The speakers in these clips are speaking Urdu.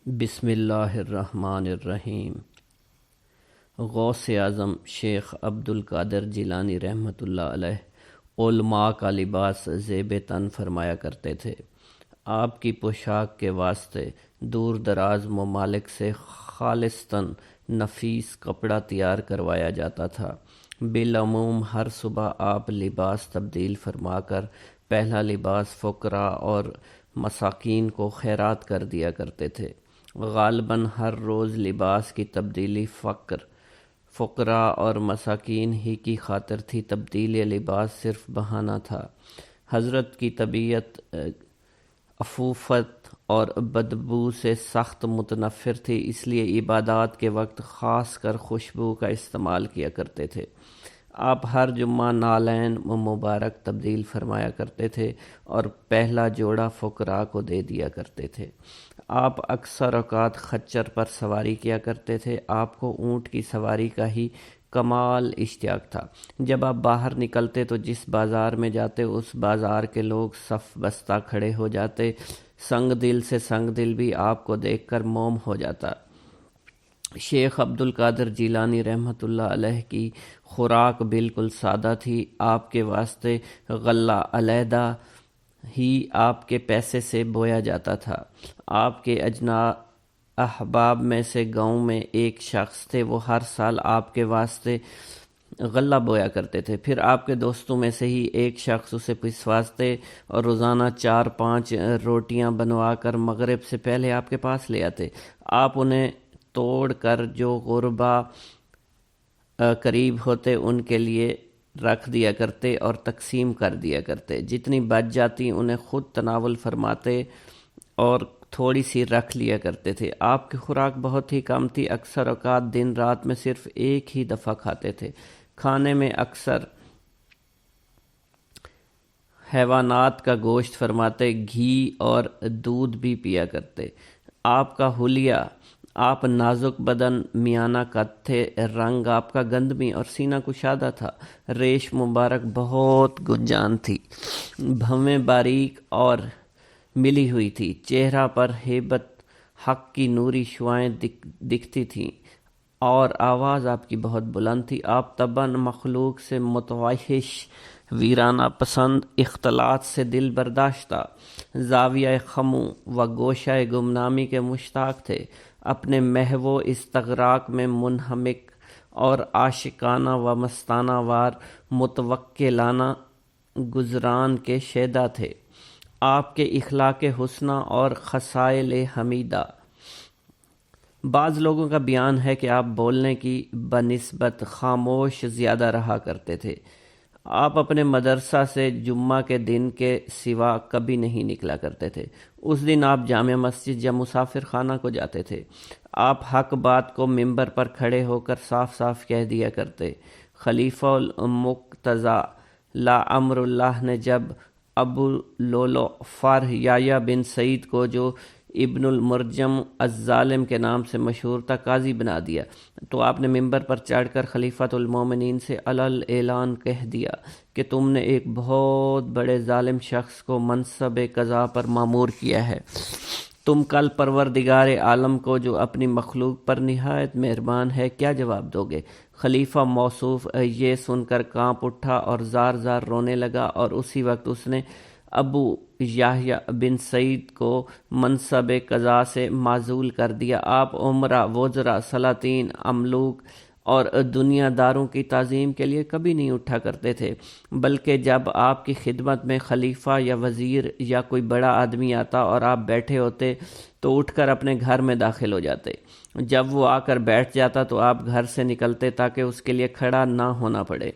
بسم اللہ الرحمن الرحیم۔ غوث اعظم شیخ عبد القادر جیلانی رحمۃ اللہ علیہ علماء کا لباس زیب تن فرمایا کرتے تھے۔ آپ کی پوشاک کے واسطے دور دراز ممالک سے خالصتاً نفیس کپڑا تیار کروایا جاتا تھا۔ بالعموم ہر صبح آپ لباس تبدیل فرما کر پہلا لباس فقراء اور مساکین کو خیرات کر دیا کرتے تھے۔ غالباً ہر روز لباس کی تبدیلی فقراء اور مساکین ہی کی خاطر تھی، تبدیلی لباس صرف بہانہ تھا۔ حضرت کی طبیعت عفوفت اور بدبو سے سخت متنفر تھی، اس لیے عبادات کے وقت خاص کر خوشبو کا استعمال کیا کرتے تھے۔ آپ ہر جمعہ نالین مبارک تبدیل فرمایا کرتے تھے اور پہلا جوڑا فقراء کو دے دیا کرتے تھے۔ آپ اکثر اوقات خچر پر سواری کیا کرتے تھے۔ آپ کو اونٹ کی سواری کا ہی کمال اشتیاق تھا۔ جب آپ باہر نکلتے تو جس بازار میں جاتے اس بازار کے لوگ صف بستہ کھڑے ہو جاتے۔ سنگ دل سے سنگ دل بھی آپ کو دیکھ کر موم ہو جاتا۔ شیخ عبد القادر جیلانی رحمۃ اللہ علیہ کی خوراک بالکل سادہ تھی۔ آپ کے واسطے غلہ علیحدہ ہی آپ کے پیسے سے بویا جاتا تھا۔ آپ کے احباب میں سے گاؤں میں ایک شخص تھے، وہ ہر سال آپ کے واسطے غلہ بویا کرتے تھے۔ پھر آپ کے دوستوں میں سے ہی ایک شخص اسے پسواتے اور روزانہ 4-5 روٹیاں بنوا کر مغرب سے پہلے آپ کے پاس لے آتے۔ آپ انہیں توڑ کر جو غربا قریب ہوتے ان کے لیے رکھ دیا کرتے اور تقسیم کر دیا کرتے۔ جتنی بچ جاتی انہیں خود تناول فرماتے اور تھوڑی سی رکھ لیا کرتے تھے۔ آپ کی خوراک بہت ہی کم تھی، اکثر اوقات دن رات میں صرف ایک ہی دفعہ کھاتے تھے۔ کھانے میں اکثر حیوانات کا گوشت فرماتے، گھی اور دودھ بھی پیا کرتے۔ آپ کا حلیہ، آپ نازک بدن، میانہ قد تھے، رنگ آپ کا گندمی اور سینہ کشادہ تھا۔ ریش مبارک بہت گنجان تھی، بھویں باریک اور ملی ہوئی تھی، چہرہ پر ہیبت حق کی نوری شعائیں دکھتی تھیں اور آواز آپ کی بہت بلند تھی۔ آپ طبعاً مخلوق سے متوحش، ویرانہ پسند، اختلاط سے دل برداشتہ، زاویہ خمو و گوشہ گمنامی کے مشتاق تھے۔ اپنے محو استغراق میں منہمک اور عاشقانہ و مستانہ وار متوکلانہ گزران کے شیدا تھے۔ آپ کے اخلاق حسنہ اور خصائل حمیدہ، بعض لوگوں کا بیان ہے کہ آپ بولنے کی بنسبت خاموش زیادہ رہا کرتے تھے۔ آپ اپنے مدرسہ سے جمعہ کے دن کے سوا کبھی نہیں نکلا کرتے تھے۔ اس دن آپ جامع مسجد یا مسافر خانہ کو جاتے تھے۔ آپ حق بات کو ممبر پر کھڑے ہو کر صاف صاف کہہ دیا کرتے۔ خلیفہ المقتضی لامر اللہ نے جب ابو لولو فرح یحییٰ بن سعید کو، جو ابن المرجم الظالم کے نام سے مشہور تھا، قاضی بنا دیا تو آپ نے ممبر پر چڑھ کر خلیفۃ المومنین سے علل اعلان کہہ دیا کہ تم نے ایک بہت بڑے ظالم شخص کو منصب قضا پر مامور کیا ہے۔ تم کل پروردگار عالم کو، جو اپنی مخلوق پر نہایت مہربان ہے، کیا جواب دو گے؟ خلیفہ موصوف یہ سن کر کانپ اٹھا اور زار زار رونے لگا، اور اسی وقت اس نے ابو یحییٰ بن سعید کو منصب قضا سے معزول کر دیا۔ آپ امراء، وزراء، سلاطین، املوک اور دنیا داروں کی تعظیم کے لیے کبھی نہیں اٹھا کرتے تھے، بلکہ جب آپ کی خدمت میں خلیفہ یا وزیر یا کوئی بڑا آدمی آتا اور آپ بیٹھے ہوتے تو اٹھ کر اپنے گھر میں داخل ہو جاتے۔ جب وہ آ کر بیٹھ جاتا تو آپ گھر سے نکلتے تاکہ اس کے لیے کھڑا نہ ہونا پڑے۔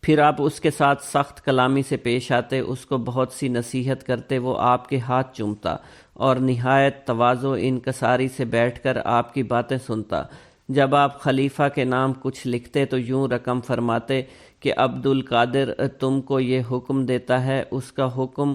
پھر آپ اس کے ساتھ سخت کلامی سے پیش آتے، اس کو بہت سی نصیحت کرتے، وہ آپ کے ہاتھ چومتا اور نہایت تواضع انکساری سے بیٹھ کر آپ کی باتیں سنتا۔ جب آپ خلیفہ کے نام کچھ لکھتے تو یوں رقم فرماتے کہ عبد القادر تم کو یہ حکم دیتا ہے، اس کا حکم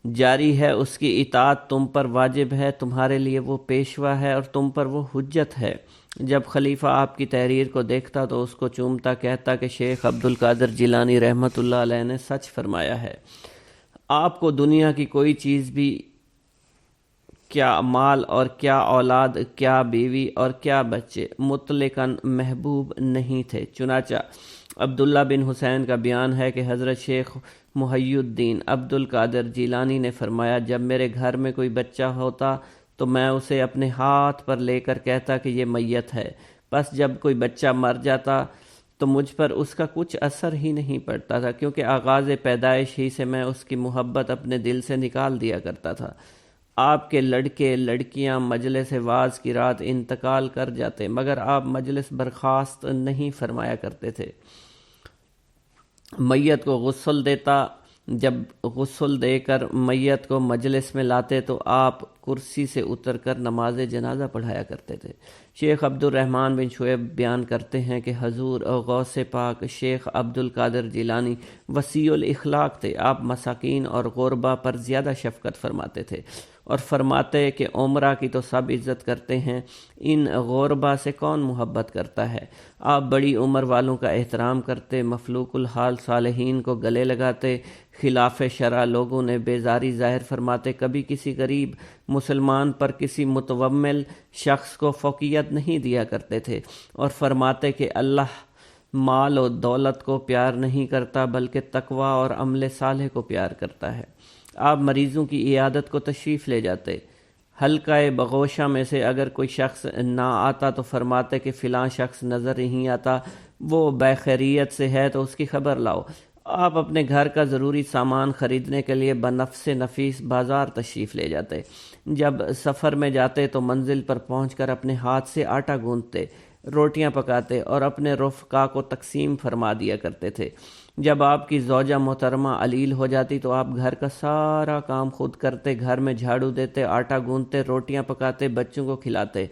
جاری ہے، اس کی اطاعت تم پر واجب ہے، تمہارے لیے وہ پیشوا ہے اور تم پر وہ حجت ہے۔ جب خلیفہ آپ کی تحریر کو دیکھتا تو اس کو چومتا، کہتا کہ شیخ عبد القادر جیلانی رحمۃ اللہ علیہ نے سچ فرمایا ہے۔ آپ کو دنیا کی کوئی چیز بھی کیا مال اور کیا اولاد، کیا بیوی اور کیا بچے مطلقاً محبوب نہیں تھے۔ چنانچہ عبداللہ بن حسین کا بیان ہے کہ حضرت شیخ محی الدین عبد القادر جیلانی نے فرمایا، جب میرے گھر میں کوئی بچہ ہوتا تو میں اسے اپنے ہاتھ پر لے کر کہتا کہ یہ میت ہے، بس جب کوئی بچہ مر جاتا تو مجھ پر اس کا کچھ اثر ہی نہیں پڑتا تھا، کیونکہ آغاز پیدائش ہی سے میں اس کی محبت اپنے دل سے نکال دیا کرتا تھا۔ آپ کے لڑکے لڑکیاں مجلس واعظ کی رات انتقال کر جاتے، مگر آپ مجلس برخاست نہیں فرمایا کرتے تھے۔ میت کو غسل دیتا، جب غسل دے کر میت کو مجلس میں لاتے تو آپ کرسی سے اتر کر نماز جنازہ پڑھایا کرتے تھے۔ شیخ عبد الرحمن بن شعیب بیان کرتے ہیں کہ حضور غوث پاک شیخ عبد القادر جیلانی وسیع الاخلاق تھے۔ آپ مساکین اور غربا پر زیادہ شفقت فرماتے تھے اور فرماتے کہ عمرہ کی تو سب عزت کرتے ہیں، ان غربا سے کون محبت کرتا ہے؟ آپ بڑی عمر والوں کا احترام کرتے، مفلوق الحال صالحین کو گلے لگاتے، خلاف شرع لوگوں نے بیزاری ظاہر فرماتے، کبھی کسی غریب مسلمان پر کسی متومل شخص کو فوقیت نہیں دیا کرتے تھے، اور فرماتے کہ اللہ مال و دولت کو پیار نہیں کرتا بلکہ تقوی اور عمل صالح کو پیار کرتا ہے۔ آپ مریضوں کی عیادت کو تشریف لے جاتے، حلقہ بغوشہ میں سے اگر کوئی شخص نہ آتا تو فرماتے کہ فلاں شخص نظر نہیں آتا، وہ بخیریت سے ہے تو اس کی خبر لاؤ۔ آپ اپنے گھر کا ضروری سامان خریدنے کے لیے بنفس نفیس بازار تشریف لے جاتے۔ جب سفر میں جاتے تو منزل پر پہنچ کر اپنے ہاتھ سے آٹا گوندتے، روٹیاں پکاتے اور اپنے رفقا کو تقسیم فرما دیا کرتے تھے۔ جب آپ کی زوجہ محترمہ علیل ہو جاتی تو آپ گھر کا سارا کام خود کرتے، گھر میں جھاڑو دیتے، آٹا گوندتے، روٹیاں پکاتے، بچوں کو کھلاتے،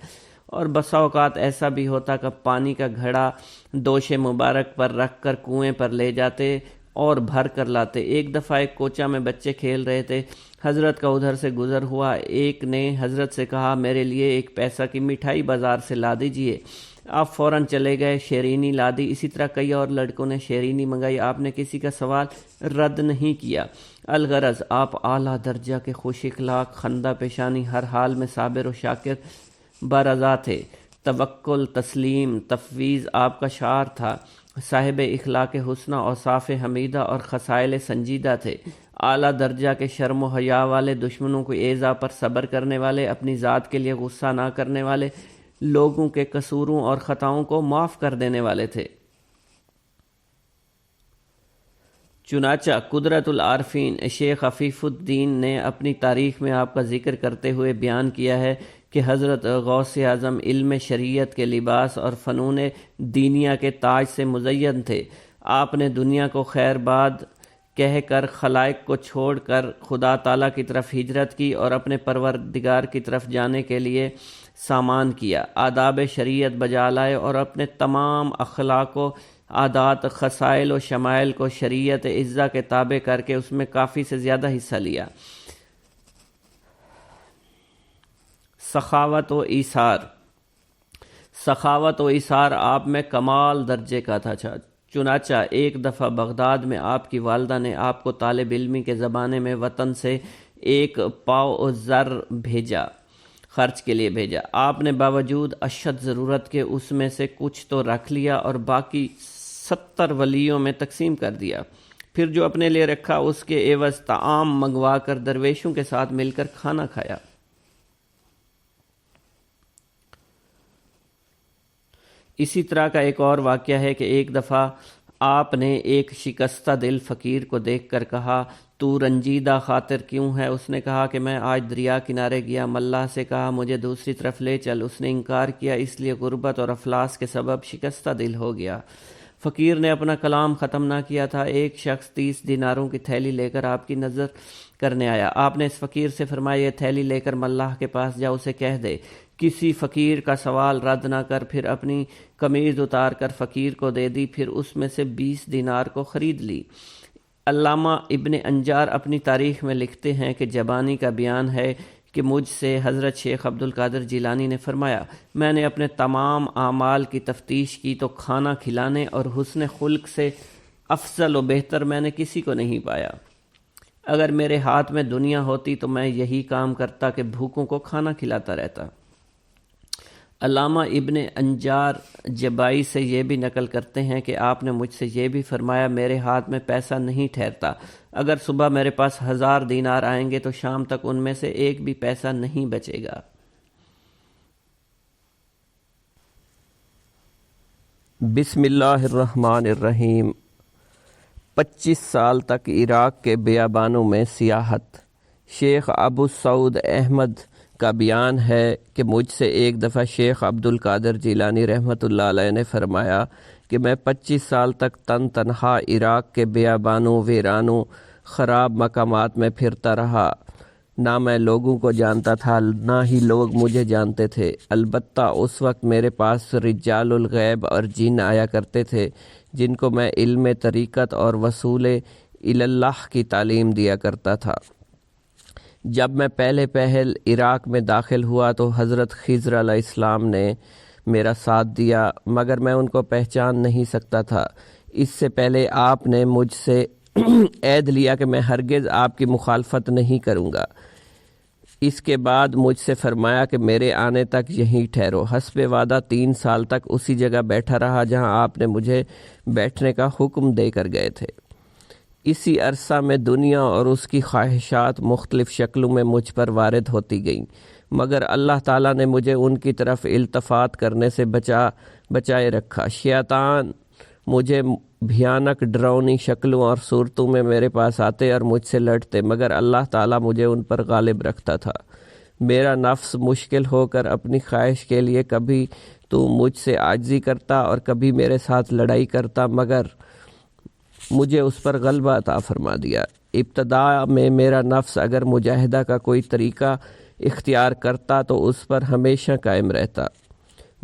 اور بسا اوقات ایسا بھی ہوتا کہ پانی کا گھڑا دوش مبارک پر رکھ کر کنویں پر لے جاتے اور بھر کر لاتے۔ ایک دفعہ ایک کوچہ میں بچے کھیل رہے تھے، حضرت کا ادھر سے گزر ہوا، ایک نے حضرت سے کہا میرے لیے ایک پیسہ کی مٹھائی بازار سے لا دیجئے۔ آپ فوراً چلے گئے، شیرینی لا دی۔ اسی طرح کئی اور لڑکوں نے شیرینی منگائی، آپ نے کسی کا سوال رد نہیں کیا۔ الغرض آپ اعلیٰ درجہ کے خوش اخلاق، خندہ پیشانی، ہر حال میں صابر و شاکر برضا تھے۔ توکل، تسلیم، تفویض آپ کا شعار تھا۔ صاحب اخلاق حسنہ، اوصاف حمیدہ اور خصائل سنجیدہ تھے۔ اعلیٰ درجہ کے شرم و حیا والے، دشمنوں کو ایذا پر صبر کرنے والے، اپنی ذات کے لیے غصہ نہ کرنے والے، لوگوں کے قصوروں اور خطاؤں کو معاف کر دینے والے تھے۔ چنانچہ قدرت العارفین شیخ عفیف الدین نے اپنی تاریخ میں آپ کا ذکر کرتے ہوئے بیان کیا ہے کہ حضرت غوث اعظم علم شریعت کے لباس اور فنون دینیا کے تاج سے مزین تھے۔ آپ نے دنیا کو خیر باد کہہ کر خلائق کو چھوڑ کر خدا تعالیٰ کی طرف ہجرت کی اور اپنے پروردگار کی طرف جانے کے لیے سامان کیا، آداب شریعت بجا لائے اور اپنے تمام اخلاق و عادات، خصائل و شمائل کو شریعت عزہ کے تابع کر کے اس میں کافی سے زیادہ حصہ لیا۔ سخاوت و ایثار آپ میں کمال درجے کا تھا۔ چنانچہ ایک دفعہ بغداد میں آپ کی والدہ نے آپ کو طالب علمی کے زمانے میں وطن سے 1 پاؤ زر بھیجا، خرچ کے لیے بھیجا۔ آپ نے باوجود اشد ضرورت کے اس میں سے کچھ تو رکھ لیا اور باقی 70 ولیوں میں تقسیم کر دیا۔ پھر جو اپنے لیے رکھا اس کے عوض طعام منگوا کر درویشوں کے ساتھ مل کر کھانا کھایا۔ اسی طرح کا ایک اور واقعہ ہے کہ ایک دفعہ آپ نے ایک شکستہ دل فقیر کو دیکھ کر کہا تو رنجیدہ خاطر کیوں ہے؟ اس نے کہا کہ میں آج دریا کنارے گیا، ملاح سے کہا مجھے دوسری طرف لے چل، اس نے انکار کیا، اس لیے غربت اور افلاس کے سبب شکستہ دل ہو گیا۔ فقیر نے اپنا کلام ختم نہ کیا تھا، ایک شخص 30 دیناروں کی تھیلی لے کر آپ کی نظر کرنے آیا۔ آپ نے اس فقیر سے فرمایا یہ تھیلی لے کر ملاح کے پاس جا، اسے کہہ دے کسی فقیر کا سوال رد نہ کر۔ پھر اپنی قمیض اتار کر فقیر کو دے دی، پھر اس میں سے 20 دینار کو خرید لی۔ علامہ ابن انجار اپنی تاریخ میں لکھتے ہیں کہ جبانی کا بیان ہے کہ مجھ سے حضرت شیخ عبد القادر جیلانی نے فرمایا میں نے اپنے تمام اعمال کی تفتیش کی تو کھانا کھلانے اور حسن خلق سے افضل و بہتر میں نے کسی کو نہیں پایا۔ اگر میرے ہاتھ میں دنیا ہوتی تو میں یہی کام کرتا کہ بھوکوں کو کھانا کھلاتا رہتا۔ علامہ ابن انجار جبائی سے یہ بھی نقل کرتے ہیں کہ آپ نے مجھ سے یہ بھی فرمایا، میرے ہاتھ میں پیسہ نہیں ٹھہرتا، اگر صبح میرے پاس 1000 دینار آئیں گے تو شام تک ان میں سے ایک بھی پیسہ نہیں بچے گا۔ بسم اللہ الرحمن الرحیم۔ 25 سال تک عراق کے بیابانوں میں سیاحت۔ شیخ ابو سعود احمد کا بیان ہے کہ مجھ سے ایک دفعہ شیخ عبد القادر جیلانی رحمۃ اللہ علیہ نے فرمایا کہ میں 25 سال تک تنہا عراق کے بیابانوں، ویرانوں، خراب مقامات میں پھرتا رہا۔ نہ میں لوگوں کو جانتا تھا، نہ ہی لوگ مجھے جانتے تھے۔ البتہ اس وقت میرے پاس رجال الغیب اور جن آیا کرتے تھے جن کو میں علم طریقت اور وصول اللہ کی تعلیم دیا کرتا تھا۔ جب میں پہل عراق میں داخل ہوا تو حضرت خضر علیہ السلام نے میرا ساتھ دیا، مگر میں ان کو پہچان نہیں سکتا تھا۔ اس سے پہلے آپ نے مجھ سے عہد لیا کہ میں ہرگز آپ کی مخالفت نہیں کروں گا۔ اس کے بعد مجھ سے فرمایا کہ میرے آنے تک یہیں ٹھہرو۔ حسب وعدہ 3 سال تک اسی جگہ بیٹھا رہا جہاں آپ نے مجھے بیٹھنے کا حکم دے کر گئے تھے۔ اسی عرصہ میں دنیا اور اس کی خواہشات مختلف شکلوں میں مجھ پر وارد ہوتی گئیں، مگر اللہ تعالیٰ نے مجھے ان کی طرف التفات کرنے سے بچائے رکھا۔ شیطان مجھے بھیانک ڈراؤنی شکلوں اور صورتوں میں میرے پاس آتے اور مجھ سے لڑتے، مگر اللہ تعالیٰ مجھے ان پر غالب رکھتا تھا۔ میرا نفس مشکل ہو کر اپنی خواہش کے لیے کبھی تو مجھ سے عاجزی کرتا اور کبھی میرے ساتھ لڑائی کرتا، مگر مجھے اس پر غلبہ عطا فرما دیا۔ ابتدا میں میرا نفس اگر مجاہدہ کا کوئی طریقہ اختیار کرتا تو اس پر ہمیشہ قائم رہتا۔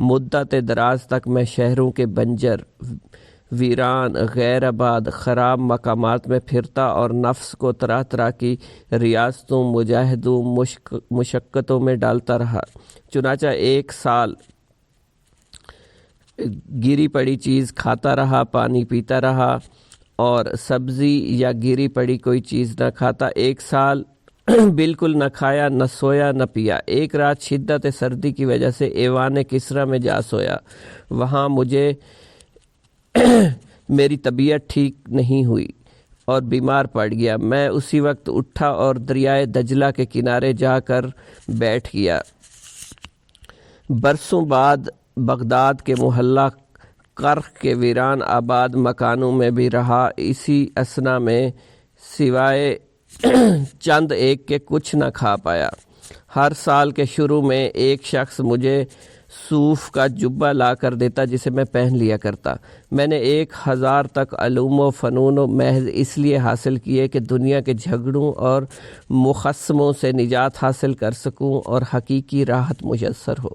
مدت دراز تک میں شہروں کے بنجر، ویران، غیر آباد، خراب مقامات میں پھرتا اور نفس کو طرح طرح کی ریاستوں، مجاہدوں، مشقتوں میں ڈالتا رہا۔ چنانچہ 1 سال گری پڑی چیز کھاتا رہا، پانی پیتا رہا اور سبزی یا گری پڑی کوئی چیز نہ کھاتا۔ 1 سال بالکل نہ کھایا، نہ سویا، نہ پیا۔ ایک رات شدت سردی کی وجہ سے ایوان کسریٰ میں جا سویا۔ وہاں مجھے میری طبیعت ٹھیک نہیں ہوئی اور بیمار پڑ گیا۔ میں اسی وقت اٹھا اور دریائے دجلہ کے کنارے جا کر بیٹھ گیا۔ برسوں بعد بغداد کے محلہ کرخ کے ویران آباد مکانوں میں بھی رہا۔ اسی اثنا میں سوائے چند ایک کے کچھ نہ کھا پایا۔ ہر سال کے شروع میں ایک شخص مجھے صوف کا جبہ لا کر دیتا جسے میں پہن لیا کرتا۔ میں نے 1000 تک علوم و فنون و محض اس لیے حاصل کیے کہ دنیا کے جھگڑوں اور مخصموں سے نجات حاصل کر سکوں اور حقیقی راحت میسر ہو۔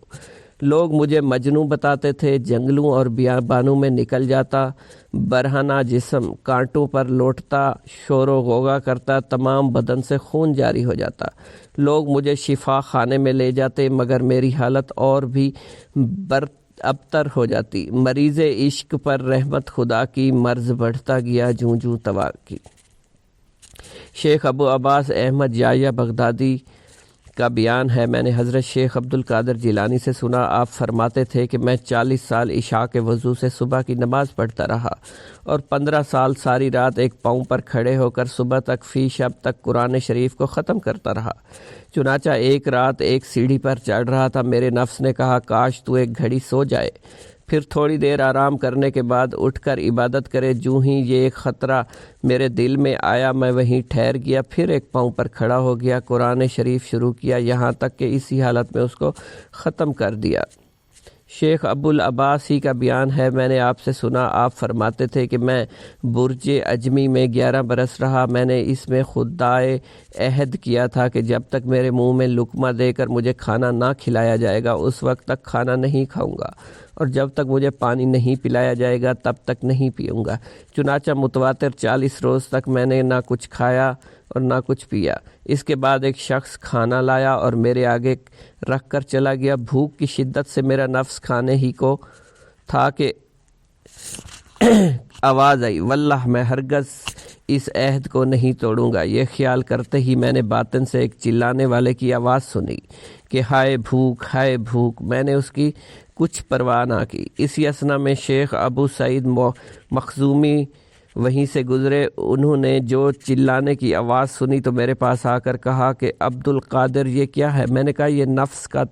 لوگ مجھے مجنون بتاتے تھے۔ جنگلوں اور بیابانوں میں نکل جاتا، برہنہ جسم کانٹوں پر لوٹتا، شور و غوغا کرتا، تمام بدن سے خون جاری ہو جاتا۔ لوگ مجھے شفا خانے میں لے جاتے، مگر میری حالت اور بھی ابتر ہو جاتی۔ مریض عشق پر رحمت خدا کی، مرض بڑھتا گیا جوں جوں توا کی۔ شیخ ابو عباس احمد یحییٰ بغدادی کا بیان ہے، میں نے حضرت شیخ عبد القادر جیلانی سے سنا، آپ فرماتے تھے کہ میں 40 سال عشاء کے وضو سے صبح کی نماز پڑھتا رہا اور 15 سال ساری رات ایک پاؤں پر کھڑے ہو کر صبح تک فی شب تک قرآن شریف کو ختم کرتا رہا۔ چنانچہ ایک رات ایک سیڑھی پر چڑھ رہا تھا، میرے نفس نے کہا کاش تو ایک گھڑی سو جائے، پھر تھوڑی دیر آرام کرنے کے بعد اٹھ کر عبادت کرے۔ جو ہی یہ ایک خطرہ میرے دل میں آیا میں وہیں ٹھہر گیا، پھر ایک پاؤں پر کھڑا ہو گیا، قرآن شریف شروع کیا، یہاں تک کہ اسی حالت میں اس کو ختم کر دیا۔ شیخ ابو العباس ہی کا بیان ہے، میں نے آپ سے سنا، آپ فرماتے تھے کہ میں برج اجمی میں 11 برس رہا۔ میں نے اس میں خدائے عہد کیا تھا کہ جب تک میرے منہ میں لقمہ دے کر مجھے کھانا نہ کھلایا جائے گا اس وقت تک کھانا نہیں کھاؤں گا، اور جب تک مجھے پانی نہیں پلایا جائے گا تب تک نہیں پیوں گا۔ چنانچہ متواتر 40 روز تک میں نے نہ کچھ کھایا اور نہ کچھ پیا۔ اس کے بعد ایک شخص کھانا لایا اور میرے آگے رکھ کر چلا گیا۔ بھوک کی شدت سے میرا نفس کھانے ہی کو تھا کہ آواز آئی، واللہ میں ہرگز اس عہد کو نہیں توڑوں گا۔ یہ خیال کرتے ہی میں نے باطن سے ایک چلانے والے کی آواز سنی کہ ہائے بھوک، ہائے بھوک۔ میں نے اس کی کچھ پرواہ نہ کی۔ اسی اثنا میں شیخ ابو سعید مخزومی وہیں سے گزرے۔ انہوں نے جو چلانے کی آواز سنی تو میرے پاس آ کر کہا کہ عبد القادر یہ کیا ہے؟ میں نے کہا یہ نفس کا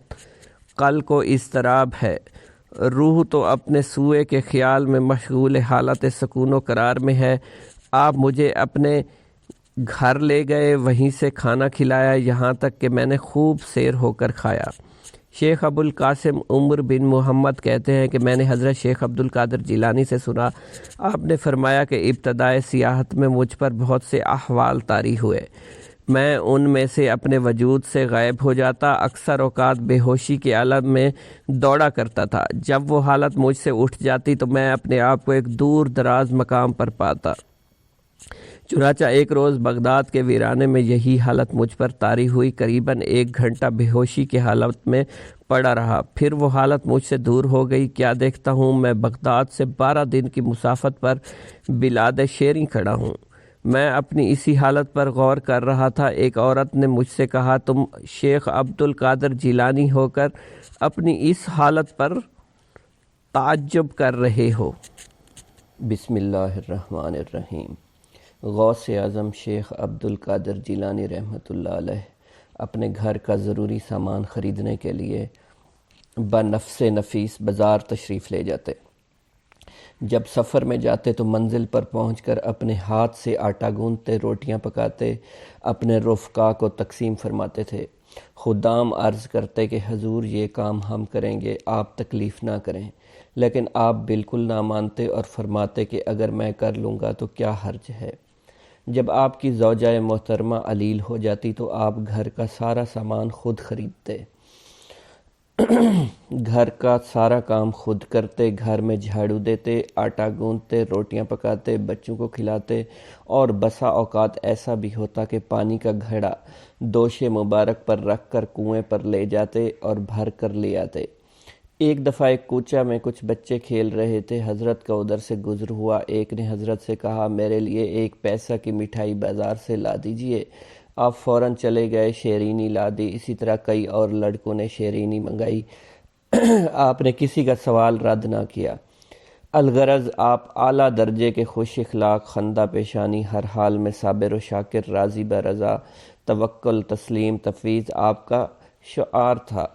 قلق و اضطراب ہے، روح تو اپنے سوئے کے خیال میں مشغول حالت سکون و قرار میں ہے۔ آپ مجھے اپنے گھر لے گئے، وہیں سے کھانا کھلایا، یہاں تک کہ میں نے خوب سیر ہو کر کھایا۔ شیخ ابو القاسم عمر بن محمد کہتے ہیں کہ میں نے حضرت شیخ عبد القادر جیلانی سے سنا، آپ نے فرمایا کہ ابتدائے سیاحت میں مجھ پر بہت سے احوال طاری ہوئے، میں ان میں سے اپنے وجود سے غائب ہو جاتا، اکثر اوقات بے ہوشی کے عالم میں دوڑا کرتا تھا۔ جب وہ حالت مجھ سے اٹھ جاتی تو میں اپنے آپ کو ایک دور دراز مقام پر پاتا۔ چنانچہ ایک روز بغداد کے ویرانے میں یہی حالت مجھ پر طاری ہوئی، قریباً 1 گھنٹہ بے ہوشی کی حالت میں پڑا رہا، پھر وہ حالت مجھ سے دور ہو گئی۔ کیا دیکھتا ہوں میں بغداد سے 12 دن کی مسافت پر بلاد شیریں کھڑا ہوں۔ میں اپنی اسی حالت پر غور کر رہا تھا، ایک عورت نے مجھ سے کہا تم شیخ عبد القادر جیلانی ہو کر اپنی اس حالت پر تعجب کر رہے ہو۔ بسم اللہ الرحمن الرحیم۔ غوث اعظم شیخ عبد القادر جیلانی رحمۃ اللہ علیہ اپنے گھر کا ضروری سامان خریدنے کے لیے بنفس نفیس بازار تشریف لے جاتے۔ جب سفر میں جاتے تو منزل پر پہنچ کر اپنے ہاتھ سے آٹا گوندتے، روٹیاں پکاتے، اپنے رفقا کو تقسیم فرماتے تھے۔ خدام عرض کرتے کہ حضور یہ کام ہم کریں گے، آپ تکلیف نہ کریں، لیکن آپ بالکل نہ مانتے اور فرماتے کہ اگر میں کر لوں گا تو کیا حرج ہے۔ جب آپ کی زوجہ محترمہ علیل ہو جاتی تو آپ گھر کا سارا سامان خود خریدتے، گھر کا سارا کام خود کرتے، گھر میں جھاڑو دیتے، آٹا گوندتے، روٹیاں پکاتے، بچوں کو کھلاتے، اور بسا اوقات ایسا بھی ہوتا کہ پانی کا گھڑا دوش مبارک پر رکھ کر کنویں پر لے جاتے اور بھر کر لے آتے۔ ایک دفعہ ایک کوچہ میں کچھ بچے کھیل رہے تھے، حضرت کا ادھر سے گزر ہوا، ایک نے حضرت سے کہا میرے لیے 1 پیسہ کی مٹھائی بازار سے لا دیجئے۔ آپ فوراً چلے گئے، شیرینی لا دی، اسی طرح کئی اور لڑکوں نے شیرینی منگائی۔ آپ نے کسی کا سوال رد نہ کیا۔ الغرض آپ اعلیٰ درجے کے خوش اخلاق، خندہ پیشانی، ہر حال میں صابر و شاکر، راضی برضا، توکل، تسلیم، تفویض آپ کا شعار تھا۔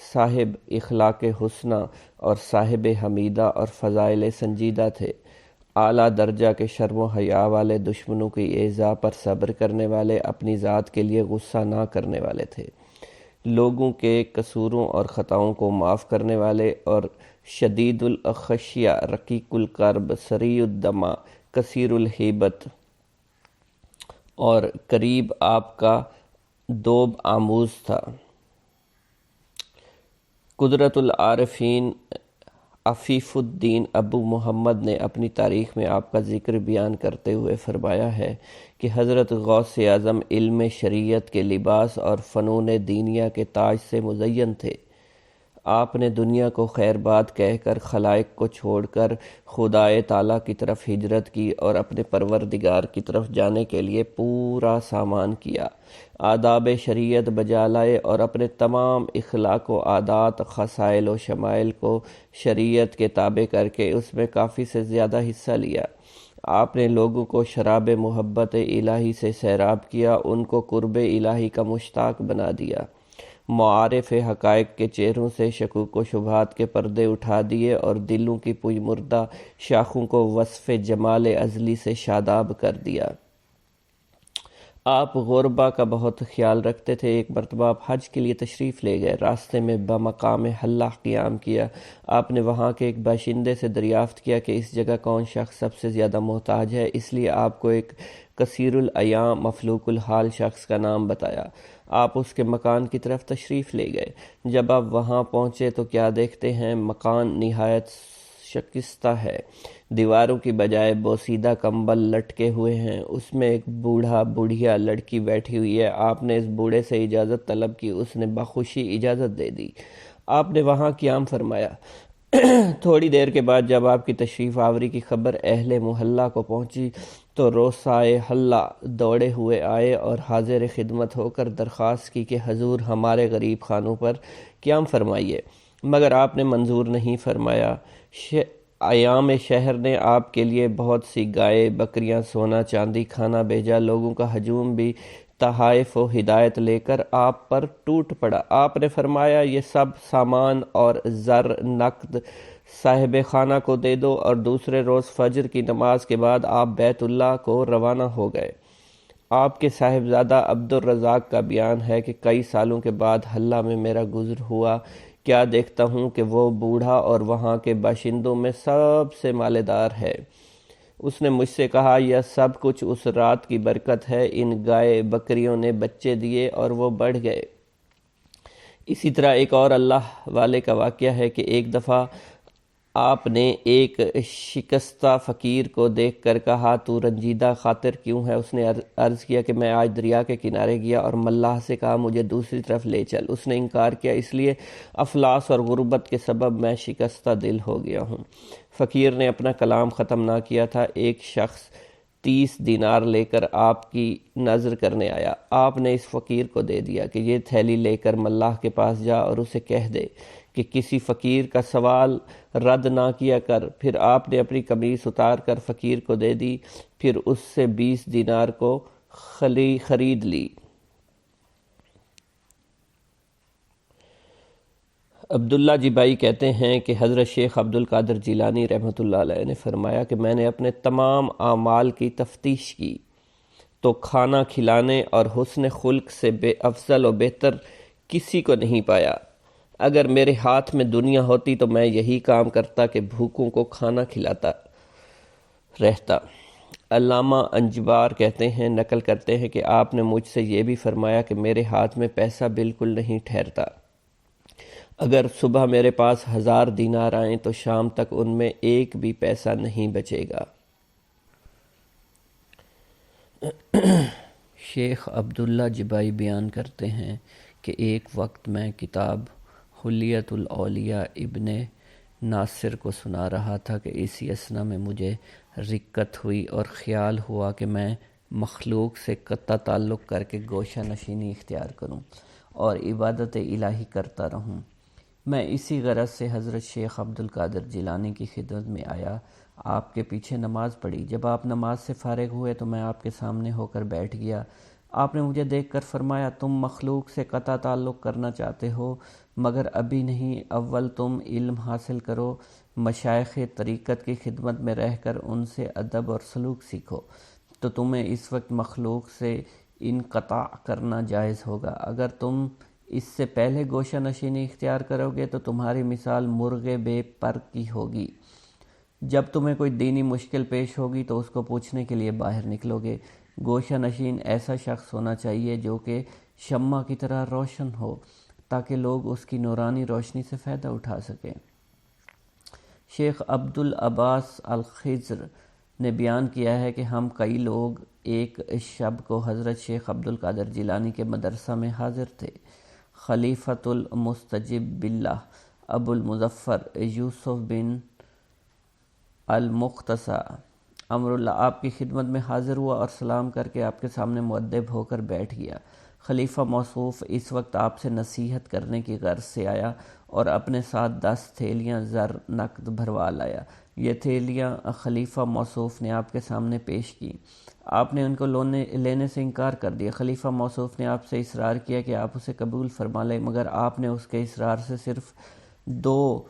صاحب اخلاق حسنہ اور صاحب حمیدہ اور فضائل سنجیدہ تھے۔ اعلیٰ درجہ کے شرم و حیا والے، دشمنوں کی ایذا پر صبر کرنے والے، اپنی ذات کے لیے غصہ نہ کرنے والے تھے، لوگوں کے قصوروں اور خطاؤں کو معاف کرنے والے، اور شدید الخشیہ، رقیق القرب، سریع الدمع، کثیر الہیبت، اور قریب آپ کا دوب آموز تھا۔ قدرت العارفین عفیف الدین ابو محمد نے اپنی تاریخ میں آپ کا ذکر بیان کرتے ہوئے فرمایا ہے کہ حضرت غوث اعظم علم شریعت کے لباس اور فنون دینیہ کے تاج سے مزین تھے۔ آپ نے دنیا کو خیر باد کہہ کر خلائق کو چھوڑ کر خدائے تعالیٰ کی طرف ہجرت کی اور اپنے پروردگار کی طرف جانے کے لیے پورا سامان کیا، آداب شریعت بجا لائے اور اپنے تمام اخلاق و عادات، خصائل و شمائل کو شریعت کے تابع کر کے اس میں کافی سے زیادہ حصہ لیا۔ آپ نے لوگوں کو شراب محبت الہی سے سیراب کیا، ان کو قرب الہی کا مشتاق بنا دیا، معارف حقائق کے چہروں سے شکوک و شبہات کے پردے اٹھا دیے اور دلوں کی پوئی مردہ شاخوں کو وصف جمال ازلی سے شاداب کر دیا۔ آپ غربا کا بہت خیال رکھتے تھے۔ ایک مرتبہ آپ حج کے لیے تشریف لے گئے، راستے میں بمقام حلہ قیام کیا۔ آپ نے وہاں کے ایک باشندے سے دریافت کیا کہ اس جگہ کون شخص سب سے زیادہ محتاج ہے، اس لیے آپ کو ایک کثیر الایام مفلوک الحال شخص کا نام بتایا۔ آپ اس کے مکان کی طرف تشریف لے گئے۔ جب آپ وہاں پہنچے تو کیا دیکھتے ہیں، مکان نہایت شکستہ ہے، دیواروں کی بجائے بوسیدہ کمبل لٹکے ہوئے ہیں، اس میں ایک بوڑھا بوڑھیا لڑکی بیٹھی ہوئی ہے۔ آپ نے اس بوڑھے سے اجازت طلب کی، اس نے بخوشی اجازت دے دی۔ آپ نے وہاں قیام فرمایا۔ تھوڑی دیر کے بعد جب آپ کی تشریف آوری کی خبر اہل محلہ کو پہنچی تو روسائے حلہ دوڑے ہوئے آئے اور حاضر خدمت ہو کر درخواست کی کہ حضور ہمارے غریب خانوں پر قیام فرمائیے، مگر آپ نے منظور نہیں فرمایا۔ ایام شہر نے آپ کے لیے بہت سی گائے، بکریاں، سونا چاندی، کھانا بھیجا۔ لوگوں کا ہجوم بھی تحائف و ہدایت لے کر آپ پر ٹوٹ پڑا۔ آپ نے فرمایا یہ سب سامان اور زر نقد صاحب خانہ کو دے دو، اور دوسرے روز فجر کی نماز کے بعد آپ بیت اللہ کو روانہ ہو گئے۔ آپ کے صاحبزادہ عبدالرزاق کا بیان ہے کہ کئی سالوں کے بعد حلہ میں میرا گزر ہوا، کیا دیکھتا ہوں کہ وہ بوڑھا اور وہاں کے باشندوں میں سب سے مالدار ہے۔ اس نے مجھ سے کہا یہ سب کچھ اس رات کی برکت ہے، ان گائے بکریوں نے بچے دیے اور وہ بڑھ گئے۔ اسی طرح ایک اور اللہ والے کا واقعہ ہے کہ ایک دفعہ آپ نے ایک شکستہ فقیر کو دیکھ کر کہا تو رنجیدہ خاطر کیوں ہے؟ اس نے عرض کیا کہ میں آج دریا کے کنارے گیا اور ملاح سے کہا مجھے دوسری طرف لے چل۔ اس نے انکار کیا، اس لیے افلاس اور غربت کے سبب میں شکستہ دل ہو گیا ہوں۔ فقیر نے اپنا کلام ختم نہ کیا تھا، ایک شخص 30 دینار لے کر آپ کی نظر کرنے آیا۔ آپ نے اس فقیر کو دے دیا کہ یہ تھیلی لے کر ملاح کے پاس جا اور اسے کہہ دے کہ کسی فقیر کا سوال رد نہ کیا کر۔ پھر آپ نے اپنی قمیص اتار کر فقیر کو دے دی، پھر اس سے 20 دینار کو خرید لی۔ عبداللہ جبائی کہتے ہیں کہ حضرت شیخ عبدالقادر جیلانی رحمۃ اللہ علیہ نے فرمایا کہ میں نے اپنے تمام اعمال کی تفتیش کی تو کھانا کھلانے اور حسن خلق سے بے افضل و بہتر کسی کو نہیں پایا۔ اگر میرے ہاتھ میں دنیا ہوتی تو میں یہی کام کرتا کہ بھوکوں کو کھانا کھلاتا رہتا۔ علامہ انجبار کہتے ہیں، نقل کرتے ہیں کہ آپ نے مجھ سے یہ بھی فرمایا کہ میرے ہاتھ میں پیسہ بالکل نہیں ٹھہرتا۔ اگر صبح میرے پاس 1000 دینار آئیں تو شام تک ان میں ایک بھی پیسہ نہیں بچے گا۔ شیخ عبداللہ جبائی بیان کرتے ہیں کہ ایک وقت میں کتاب حلیۃ الاولیاء ابن ناصر کو سنا رہا تھا کہ اسی اثنا میں مجھے رکت ہوئی اور خیال ہوا کہ میں مخلوق سے قطع تعلق کر کے گوشہ نشینی اختیار کروں اور عبادت الہی کرتا رہوں۔ میں اسی غرض سے حضرت شیخ عبدالقادر جیلانی کی خدمت میں آیا، آپ کے پیچھے نماز پڑھی۔ جب آپ نماز سے فارغ ہوئے تو میں آپ کے سامنے ہو کر بیٹھ گیا۔ آپ نے مجھے دیکھ کر فرمایا تم مخلوق سے قطع تعلق کرنا چاہتے ہو، مگر ابھی نہیں، اول تم علم حاصل کرو، مشائخ طریقت کی خدمت میں رہ کر ان سے ادب اور سلوک سیکھو تو تمہیں اس وقت مخلوق سے انقطاع کرنا جائز ہوگا۔ اگر تم اس سے پہلے گوشہ نشینی اختیار کرو گے تو تمہاری مثال مرغ بے پر کی ہوگی۔ جب تمہیں کوئی دینی مشکل پیش ہوگی تو اس کو پوچھنے کے لیے باہر نکلو گے۔ گوشہ نشین ایسا شخص ہونا چاہیے جو کہ شمع کی طرح روشن ہو تاکہ لوگ اس کی نورانی روشنی سے فائدہ اٹھا سکیں۔ شیخ عبدالعباس الخضر نے بیان کیا ہے کہ ہم کئی لوگ ایک شب کو حضرت شیخ عبدالقادر جیلانی کے مدرسہ میں حاضر تھے۔ خلیفۃ المستجب باللہ ابو المظفر یوسف بن المختصہ امر اللہ آپ کی خدمت میں حاضر ہوا اور سلام کر کے آپ کے سامنے مؤدب ہو کر بیٹھ گیا۔ خلیفہ موصوف اس وقت آپ سے نصیحت کرنے کی غرض سے آیا اور اپنے ساتھ 10 تھیلیاں زر نقد بھروا لایا۔ یہ تھیلیاں خلیفہ موصوف نے آپ کے سامنے پیش کی۔ آپ نے ان کو لینے سے انکار کر دیا۔ خلیفہ موصوف نے آپ سے اصرار کیا کہ آپ اسے قبول فرما لیں، مگر آپ نے اس کے اصرار سے صرف 2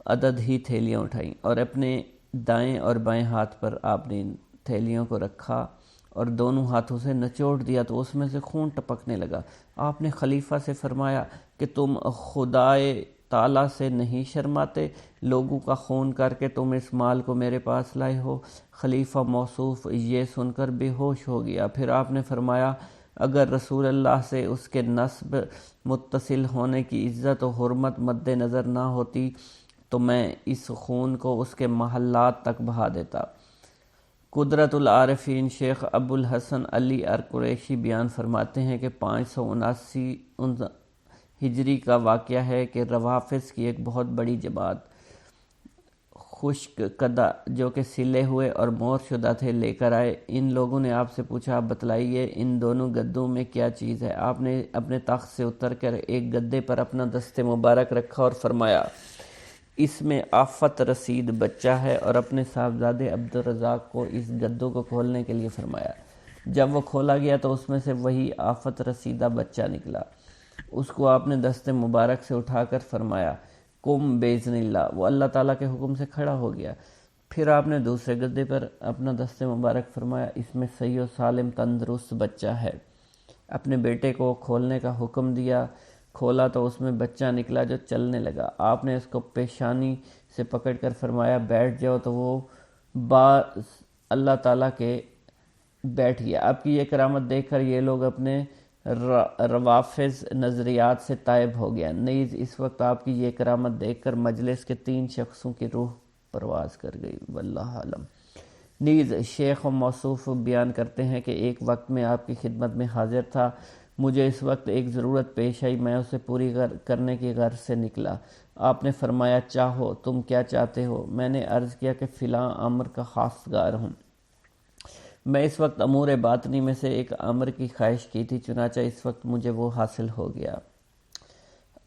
عدد ہی تھیلیاں اٹھائیں اور اپنے دائیں اور بائیں ہاتھ پر آپ نے ان تھیلیوں کو رکھا اور دونوں ہاتھوں سے نچوڑ دیا تو اس میں سے خون ٹپکنے لگا۔ آپ نے خلیفہ سے فرمایا کہ تم خدائے تعالیٰ سے نہیں شرماتے؟ لوگوں کا خون کر کے تم اس مال کو میرے پاس لائے ہو۔ خلیفہ موصوف یہ سن کر بے ہوش ہو گیا۔ پھر آپ نے فرمایا اگر رسول اللہ سے اس کے نسب متصل ہونے کی عزت و حرمت مد نظر نہ ہوتی تو میں اس خون کو اس کے محلات تک بہا دیتا۔ قدرت العارفین شیخ ابو الحسن علی ارقریشی بیان فرماتے ہیں کہ 579 ہجری کا واقعہ ہے کہ روافظ کی ایک بہت بڑی جماعت خشک کدہ جو کہ سلے ہوئے اور مور شدہ تھے لے کر آئے۔ ان لوگوں نے آپ سے پوچھا، آپ بتلائیے ان دونوں گدوں میں کیا چیز ہے؟ آپ نے اپنے تخت سے اتر کر ایک گدے پر اپنا دست مبارک رکھا اور فرمایا، اس میں آفت رسید بچہ ہے، اور اپنے صاحبزادے عبدالرزاق کو اس گدوں کو کھولنے کے لیے فرمایا۔ جب وہ کھولا گیا تو اس میں سے وہی آفت رسیدہ بچہ نکلا۔ اس کو آپ نے دست مبارک سے اٹھا کر فرمایا، قم باذن اللہ، وہ اللہ تعالیٰ کے حکم سے کھڑا ہو گیا۔ پھر آپ نے دوسرے گدے پر اپنا دست مبارک فرمایا، اس میں صحیح و سالم تندرست بچہ ہے۔ اپنے بیٹے کو کھولنے کا حکم دیا، کھولا تو اس میں بچہ نکلا جو چلنے لگا۔ آپ نے اس کو پیشانی سے پکڑ کر فرمایا، بیٹھ جاؤ، تو وہ اللہ تعالیٰ کے بیٹھ گیا۔ آپ کی یہ کرامت دیکھ کر یہ لوگ اپنے روافض نظریات سے تائب ہو گیا۔ نیز اس وقت آپ کی یہ کرامت دیکھ کر مجلس کے 3 شخصوں کی روح پرواز کر گئی، واللہ عالم۔ نیز شیخ و موصوف بیان کرتے ہیں کہ ایک وقت میں آپ کی خدمت میں حاضر تھا، مجھے اس وقت ایک ضرورت پیش آئی، میں اسے پوری کرنے کی غرض سے نکلا۔ آپ نے فرمایا، چاہو، تم کیا چاہتے ہو؟ میں نے عرض کیا کہ فلاں امر کا خواستگار ہوں۔ میں اس وقت امور باطنی میں سے ایک امر کی خواہش کی تھی، چنانچہ اس وقت مجھے وہ حاصل ہو گیا۔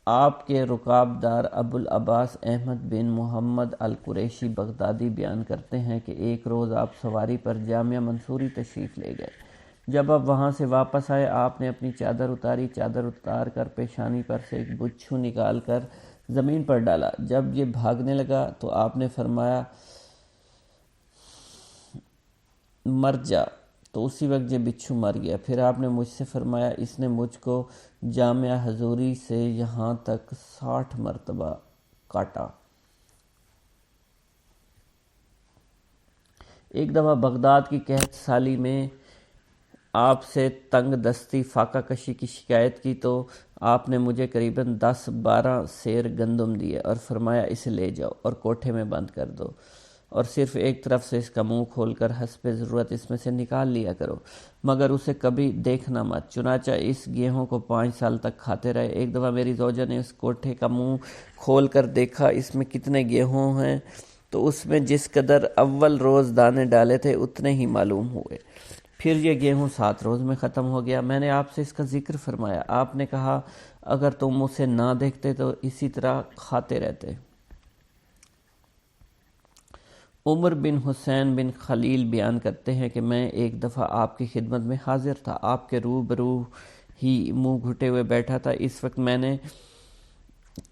آپ کے رکاب دار ابوالعباس احمد بن محمد القریشی بغدادی بیان کرتے ہیں کہ ایک روز آپ سواری پر جامعہ منصوری تشریف لے گئے۔ جب آپ وہاں سے واپس آئے، آپ نے اپنی چادر اتاری، چادر اتار کر پیشانی پر سے ایک بچھو نکال کر زمین پر ڈالا۔ جب یہ بھاگنے لگا تو آپ نے فرمایا، مر جا، تو اسی وقت یہ بچھو مر گیا۔ پھر آپ نے مجھ سے فرمایا، اس نے مجھ کو جامعہ حضوری سے یہاں تک 60 مرتبہ کاٹا۔ ایک دفعہ بغداد کی قحط سالی میں آپ سے تنگ دستی فاقہ کشی کی شکایت کی تو آپ نے مجھے قریباً 10-12 سیر گندم دیے اور فرمایا، اسے لے جاؤ اور کوٹھے میں بند کر دو، اور صرف ایک طرف سے اس کا منہ کھول کر حسب ضرورت اس میں سے نکال لیا کرو، مگر اسے کبھی دیکھنا مت۔ چنانچہ اس گیہوں کو 5 سال تک کھاتے رہے۔ ایک دفعہ میری زوجہ نے اس کوٹھے کا منہ کھول کر دیکھا، اس میں کتنے گیہوں ہیں، تو اس میں جس قدر اول روز دانے ڈالے تھے اتنے ہی معلوم ہوئے۔ پھر یہ گیہوں 7 روز میں ختم ہو گیا۔ میں نے آپ سے اس کا ذکر فرمایا، آپ نے کہا، اگر تم اسے نہ دیکھتے تو اسی طرح کھاتے رہتے۔ عمر بن حسین بن خلیل بیان کرتے ہیں کہ میں ایک دفعہ آپ کی خدمت میں حاضر تھا، آپ کے روبرو ہی منہ گھٹے ہوئے بیٹھا تھا۔ اس وقت میں نے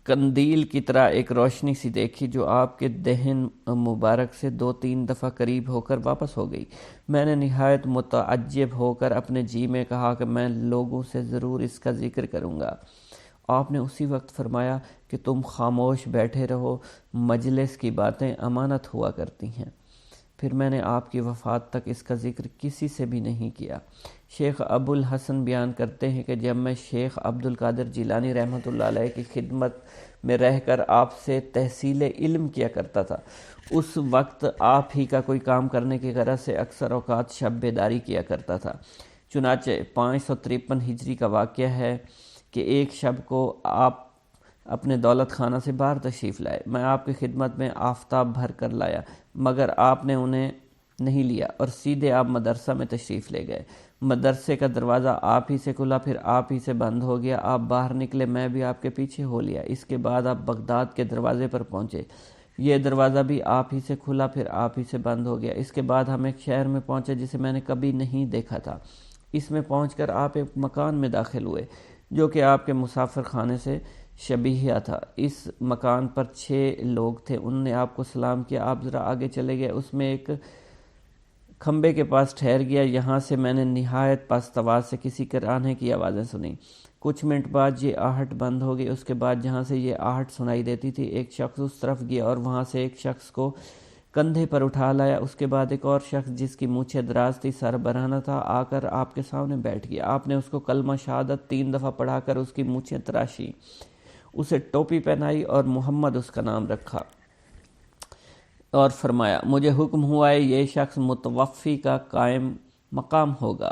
قندیل کی طرح ایک روشنی سی دیکھی جو آپ کے دہن مبارک سے 2-3 دفعہ قریب ہو کر واپس ہو گئی۔ میں نے نہایت متعجب ہو کر اپنے جی میں کہا کہ میں لوگوں سے ضرور اس کا ذکر کروں گا۔ آپ نے اسی وقت فرمایا کہ تم خاموش بیٹھے رہو، مجلس کی باتیں امانت ہوا کرتی ہیں۔ پھر میں نے آپ کی وفات تک اس کا ذکر کسی سے بھی نہیں کیا۔ شیخ ابو الحسن بیان کرتے ہیں کہ جب میں شیخ عبدالقادر جیلانی رحمۃ اللہ علیہ کی خدمت میں رہ کر آپ سے تحصیل علم کیا کرتا تھا، اس وقت آپ ہی کا کوئی کام کرنے کی غرض سے اکثر اوقات شب بیداری کیا کرتا تھا۔ چنانچہ 553 ہجری کا واقعہ ہے کہ ایک شب کو آپ اپنے دولت خانہ سے باہر تشریف لائے۔ میں آپ کی خدمت میں آفتاب بھر کر لایا، مگر آپ نے انہیں نہیں لیا اور سیدھے آپ مدرسہ میں تشریف لے گئے۔ مدرسے کا دروازہ آپ ہی سے کھلا، پھر آپ ہی سے بند ہو گیا۔ آپ باہر نکلے، میں بھی آپ کے پیچھے ہو لیا۔ اس کے بعد آپ بغداد کے دروازے پر پہنچے، یہ دروازہ بھی آپ ہی سے کھلا، پھر آپ ہی سے بند ہو گیا۔ اس کے بعد ہم ایک شہر میں پہنچے جسے میں نے کبھی نہیں دیکھا تھا۔ اس میں پہنچ کر آپ ایک مکان میں داخل ہوئے جو کہ آپ کے مسافر خانے سے شبیہ تھا۔ اس مکان پر 6 لوگ تھے، انہوں نے آپ کو سلام کیا، آپ ذرا آگے چلے گئے، اس میں ایک کھمبے کے پاس ٹھہر گیا۔ یہاں سے میں نے نہایت پست آواز سے کسی کرانے کی آوازیں سنیں۔ کچھ منٹ بعد یہ آہٹ بند ہو گئی۔ اس کے بعد جہاں سے یہ آہٹ سنائی دیتی تھی ایک شخص اس طرف گیا اور وہاں سے ایک شخص کو کندھے پر اٹھا لایا۔ اس کے بعد ایک اور شخص جس کی مونچھیں دراز تھی، سر برہنہ تھا، آ کر آپ کے سامنے بیٹھ گیا۔ آپ نے اس کو کلمہ شہادت 3 دفعہ پڑھا کر اس کی مونچھیں تراشی، اسے ٹوپی پہنائی اور محمد اس کا نام رکھا، اور فرمایا، مجھے حکم ہوا ہے یہ شخص متوفی کا قائم مقام ہوگا۔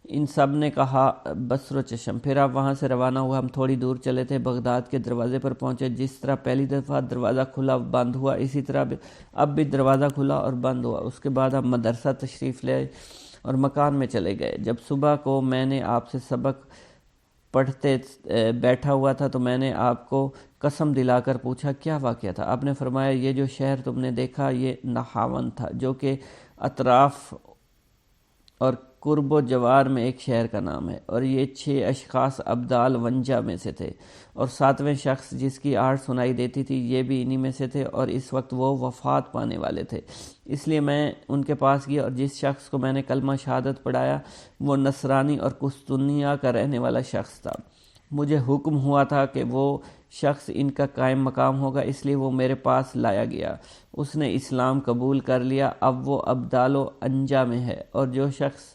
ان سب نے کہا بس رو چشم۔ پھر آپ وہاں سے روانہ ہوا۔ ہم تھوڑی دور چلے تھے، بغداد کے دروازے پر پہنچے۔ جس طرح پہلی دفعہ دروازہ کھلا بند ہوا، اسی طرح اب بھی دروازہ کھلا اور بند ہوا۔ اس کے بعد ہم مدرسہ تشریف لے اور مکان میں چلے گئے۔ جب صبح کو میں نے آپ سے سبق پڑھتے بیٹھا ہوا تھا تو میں نے آپ کو قسم دلا کر پوچھا کیا واقعہ تھا؟ آپ نے فرمایا یہ جو شہر تم نے دیکھا یہ نہاون تھا، جو کہ اطراف اور قرب و جوار میں ایک شہر کا نام ہے، اور یہ 6 اشخاص ابدال ونجا میں سے تھے، اور 7ویں شخص جس کی آہٹ سنائی دیتی تھی یہ بھی انہی میں سے تھے، اور اس وقت وہ وفات پانے والے تھے۔ اس لیے میں ان کے پاس گیا، اور جس شخص کو میں نے کلمہ شہادت پڑھایا وہ نصرانی اور قسطنطنیہ کا رہنے والا شخص تھا۔ مجھے حکم ہوا تھا کہ وہ شخص ان کا قائم مقام ہوگا، اس لیے وہ میرے پاس لایا گیا۔ اس نے اسلام قبول کر لیا۔ اب وہ ابدال و انجا میں ہے، اور جو شخص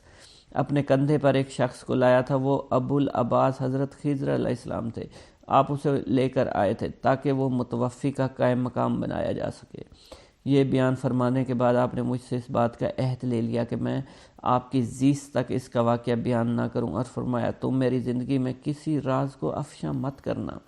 اپنے کندھے پر ایک شخص کو لایا تھا وہ ابو العباس حضرت خضر علیہ السلام تھے۔ آپ اسے لے کر آئے تھے تاکہ وہ متوفی کا قائم مقام بنایا جا سکے۔ یہ بیان فرمانے کے بعد آپ نے مجھ سے اس بات کا عہد لے لیا کہ میں آپ کی زیست تک اس کا واقعہ بیان نہ کروں، اور فرمایا تم میری زندگی میں کسی راز کو افشا مت کرنا۔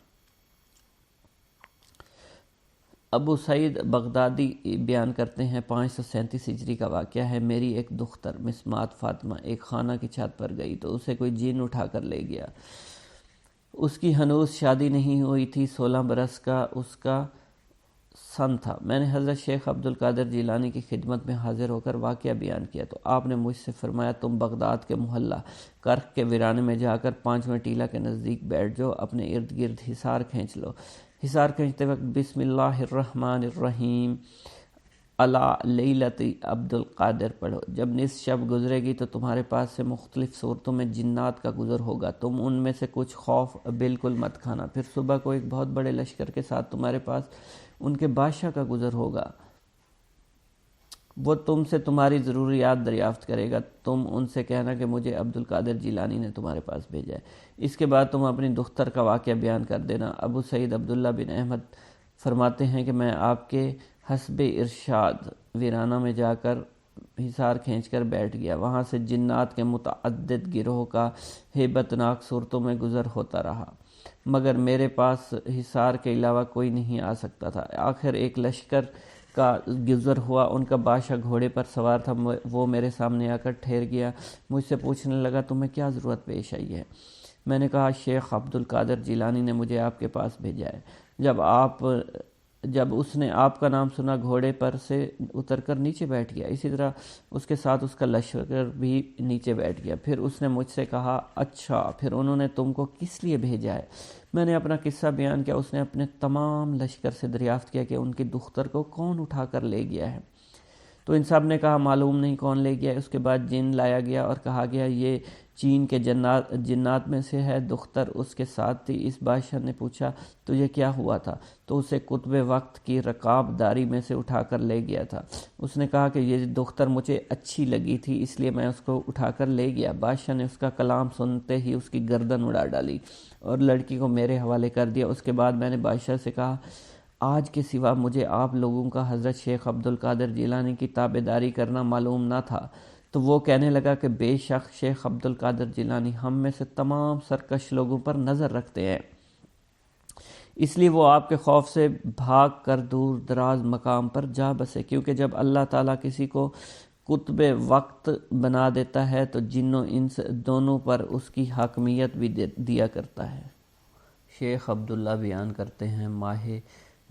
ابو سعید بغدادی بیان کرتے ہیں 537 ہجری کا واقعہ ہے۔ میری ایک دختر مسمات فاطمہ ایک خانہ کی چھت پر گئی تو اسے کوئی جن اٹھا کر لے گیا۔ اس کی ہنوز شادی نہیں ہوئی تھی، 16 برس کا اس کا سن تھا۔ میں نے حضرت شیخ عبد القادر جیلانی کی خدمت میں حاضر ہو کر واقعہ بیان کیا تو آپ نے مجھ سے فرمایا تم بغداد کے محلہ کرخ کے ویرانے میں جا کر 5ویں ٹیلہ کے نزدیک بیٹھ جاؤ، اپنے ارد گرد حصار کھینچ لو۔ حصار کھینچتے وقت بسم اللہ الرحمن الرحیم علی لیلۃ عبد القادر پڑھو۔ جب نصف شب گزرے گی تو تمہارے پاس سے مختلف صورتوں میں جنات کا گزر ہوگا، تم ان میں سے کچھ خوف بالکل مت کھانا۔ پھر صبح کو ایک بہت بڑے لشکر کے ساتھ تمہارے پاس ان کے بادشاہ کا گزر ہوگا، وہ تم سے تمہاری ضروریات دریافت کرے گا، تم ان سے کہنا کہ مجھے عبد القادر جیلانی نے تمہارے پاس بھیجا ہے۔ اس کے بعد تم اپنی دختر کا واقعہ بیان کر دینا۔ ابو سعید عبداللہ بن احمد فرماتے ہیں کہ میں آپ کے حسب ارشاد ویرانہ میں جا کر حصار کھینچ کر بیٹھ گیا۔ وہاں سے جنات کے متعدد گروہ کا ہیبت ناک صورتوں میں گزر ہوتا رہا، مگر میرے پاس حصار کے علاوہ کوئی نہیں آ سکتا تھا۔ آخر ایک لشکر کا گزر ہوا، ان کا بادشاہ گھوڑے پر سوار تھا، وہ میرے سامنے آ کر ٹھہر گیا، مجھ سے پوچھنے لگا تمہیں کیا ضرورت پیش آئی ہے؟ میں نے کہا شیخ عبد القادر جیلانی نے مجھے آپ کے پاس بھیجا ہے۔ جب اس نے آپ کا نام سنا گھوڑے پر سے اتر کر نیچے بیٹھ گیا، اسی طرح اس کے ساتھ اس کا لشکر بھی نیچے بیٹھ گیا۔ پھر اس نے مجھ سے کہا اچھا پھر انہوں نے تم کو کس لیے بھیجا ہے؟ میں نے اپنا قصہ بیان کیا۔ اس نے اپنے تمام لشکر سے دریافت کیا کہ ان کی دختر کو کون اٹھا کر لے گیا ہے، تو ان سب نے کہا معلوم نہیں کون لے گیا۔ اس کے بعد جن لایا گیا اور کہا گیا یہ چین کے جنات میں سے ہے، دختر اس کے ساتھ تھی۔ اس بادشاہ نے پوچھا تو یہ کیا ہوا تھا؟ تو اسے قطب وقت کی رکاب داری میں سے اٹھا کر لے گیا تھا۔ اس نے کہا کہ یہ دختر مجھے اچھی لگی تھی اس لیے میں اس کو اٹھا کر لے گیا۔ بادشاہ نے اس کا کلام سنتے ہی اس کی گردن اڑا ڈالی اور لڑکی کو میرے حوالے کر دیا۔ اس کے بعد میں نے بادشاہ سے کہا آج کے سوا مجھے آپ لوگوں کا حضرت شیخ عبد القادر جیلانی کی تابعداری کرنا معلوم نہ تھا۔ تو وہ کہنے لگا کہ بے شک شیخ عبد القادر جیلانی ہم میں سے تمام سرکش لوگوں پر نظر رکھتے ہیں، اس لیے وہ آپ کے خوف سے بھاگ کر دور دراز مقام پر جا بسے، کیونکہ جب اللہ تعالیٰ کسی کو قطب وقت بنا دیتا ہے تو جن و انس دونوں پر اس کی حاکمیت بھی دیا کرتا ہے۔ شیخ عبداللہ بیان کرتے ہیں ماہ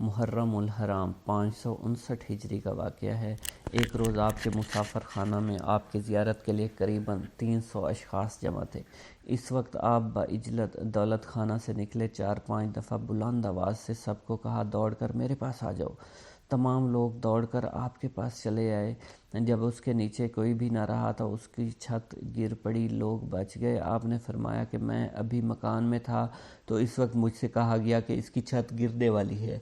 محرم الحرام 559 ہجری کا واقعہ ہے۔ ایک روز آپ کے مسافر خانہ میں آپ کی زیارت کے لیے قریباً 300 اشخاص جمع تھے۔ اس وقت آپ باعجلت دولت خانہ سے نکلے، 4-5 دفعہ بلند آواز سے سب کو کہا دوڑ کر میرے پاس آ جاؤ۔ تمام لوگ دوڑ کر آپ کے پاس چلے آئے۔ جب اس کے نیچے کوئی بھی نہ رہا تو اس کی چھت گر پڑی، لوگ بچ گئے۔ آپ نے فرمایا کہ میں ابھی مکان میں تھا تو اس وقت مجھ سے کہا گیا کہ اس کی چھت گرنے والی ہے،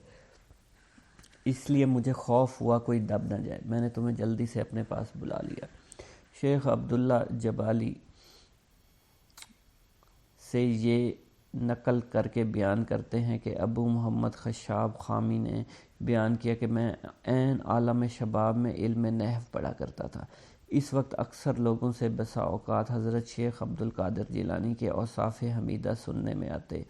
اس لیے مجھے خوف ہوا کوئی دب نہ جائے، میں نے تمہیں جلدی سے اپنے پاس بلا لیا۔ شیخ عبداللہ جبالی سے یہ نقل کر کے بیان کرتے ہیں کہ ابو محمد خشاب خامی نے بیان کیا کہ میں عین عالم شباب میں علم نحو پڑھا کرتا تھا۔ اس وقت اکثر لوگوں سے بسا اوقات حضرت شیخ عبدالقادر جیلانی کے اوصاف حمیدہ سننے میں آتے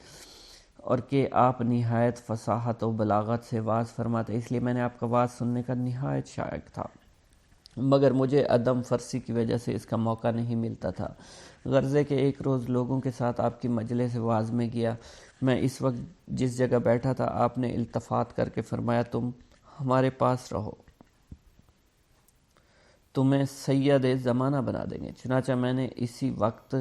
اور کہ آپ نہایت فصاحت و بلاغت سے واعظ فرماتے، اس لیے میں نے آپ کا واعظ سننے کا نہایت شائق تھا، مگر مجھے عدم فرسی کی وجہ سے اس کا موقع نہیں ملتا تھا۔ غرضے کہ ایک روز لوگوں کے ساتھ آپ کی مجلس واعظ میں گیا۔ میں اس وقت جس جگہ بیٹھا تھا آپ نے التفات کر کے فرمایا، تم ہمارے پاس رہو، تمہیں سید زمانہ بنا دیں گے۔ چنانچہ میں نے اسی وقت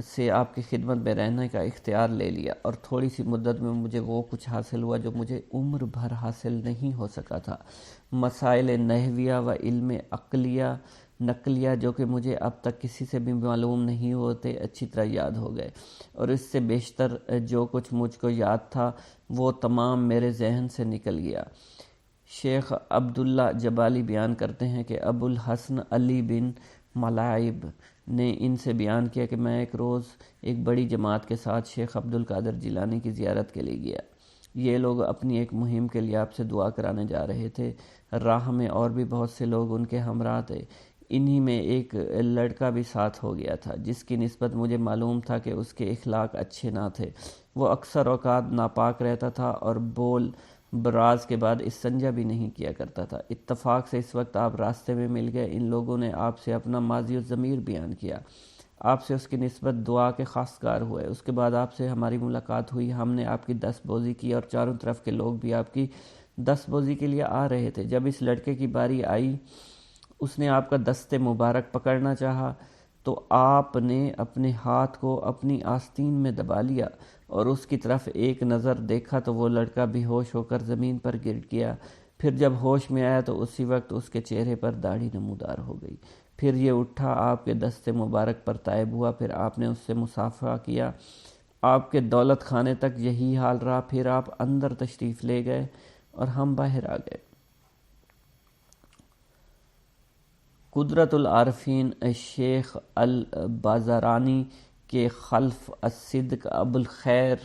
سے آپ کی خدمت میں رہنے کا اختیار لے لیا، اور تھوڑی سی مدت میں مجھے وہ کچھ حاصل ہوا جو مجھے عمر بھر حاصل نہیں ہو سکا تھا۔ مسائل نحویہ و علم عقلیہ نقلیہ جو کہ مجھے اب تک کسی سے بھی معلوم نہیں ہوتے اچھی طرح یاد ہو گئے، اور اس سے بیشتر جو کچھ مجھ کو یاد تھا وہ تمام میرے ذہن سے نکل گیا۔ شیخ عبداللہ جبالی بیان کرتے ہیں کہ ابو الحسن علی بن ملائب نے ان سے بیان کیا کہ میں ایک روز ایک بڑی جماعت کے ساتھ شیخ عبدالقادر جیلانی کی زیارت کے لیے گیا۔ یہ لوگ اپنی ایک مہم کے لیے آپ سے دعا کرانے جا رہے تھے۔ راہ میں اور بھی بہت سے لوگ ان کے ہمراہ تھے۔ انہی میں ایک لڑکا بھی ساتھ ہو گیا تھا جس کی نسبت مجھے معلوم تھا کہ اس کے اخلاق اچھے نہ تھے۔ وہ اکثر اوقات ناپاک رہتا تھا اور بول براز کے بعد استنجا بھی نہیں کیا کرتا تھا۔ اتفاق سے اس وقت آپ راستے میں مل گئے۔ ان لوگوں نے آپ سے اپنا ماضی الضمیر بیان کیا، آپ سے اس کی نسبت دعا کے خواستگار ہوئے۔ اس کے بعد آپ سے ہماری ملاقات ہوئی، ہم نے آپ کی دست بوزی کی اور چاروں طرف کے لوگ بھی آپ کی دست بوزی کے لیے آ رہے تھے۔ جب اس لڑکے کی باری آئی، اس نے آپ کا دست مبارک پکڑنا چاہا تو آپ نے اپنے ہاتھ کو اپنی آستین میں دبا لیا اور اس کی طرف ایک نظر دیکھا تو وہ لڑکا بے ہوش ہو کر زمین پر گر گیا۔ پھر جب ہوش میں آیا تو اسی وقت اس کے چہرے پر داڑھی نمودار ہو گئی۔ پھر یہ اٹھا، آپ کے دست مبارک پر طائب ہوا، پھر آپ نے اس سے مصافحہ کیا۔ آپ کے دولت خانے تک یہی حال رہا، پھر آپ اندر تشریف لے گئے اور ہم باہر آ گئے۔ قدرت العارفین شیخ البازارانی کے خلف الصدق ابو الخیر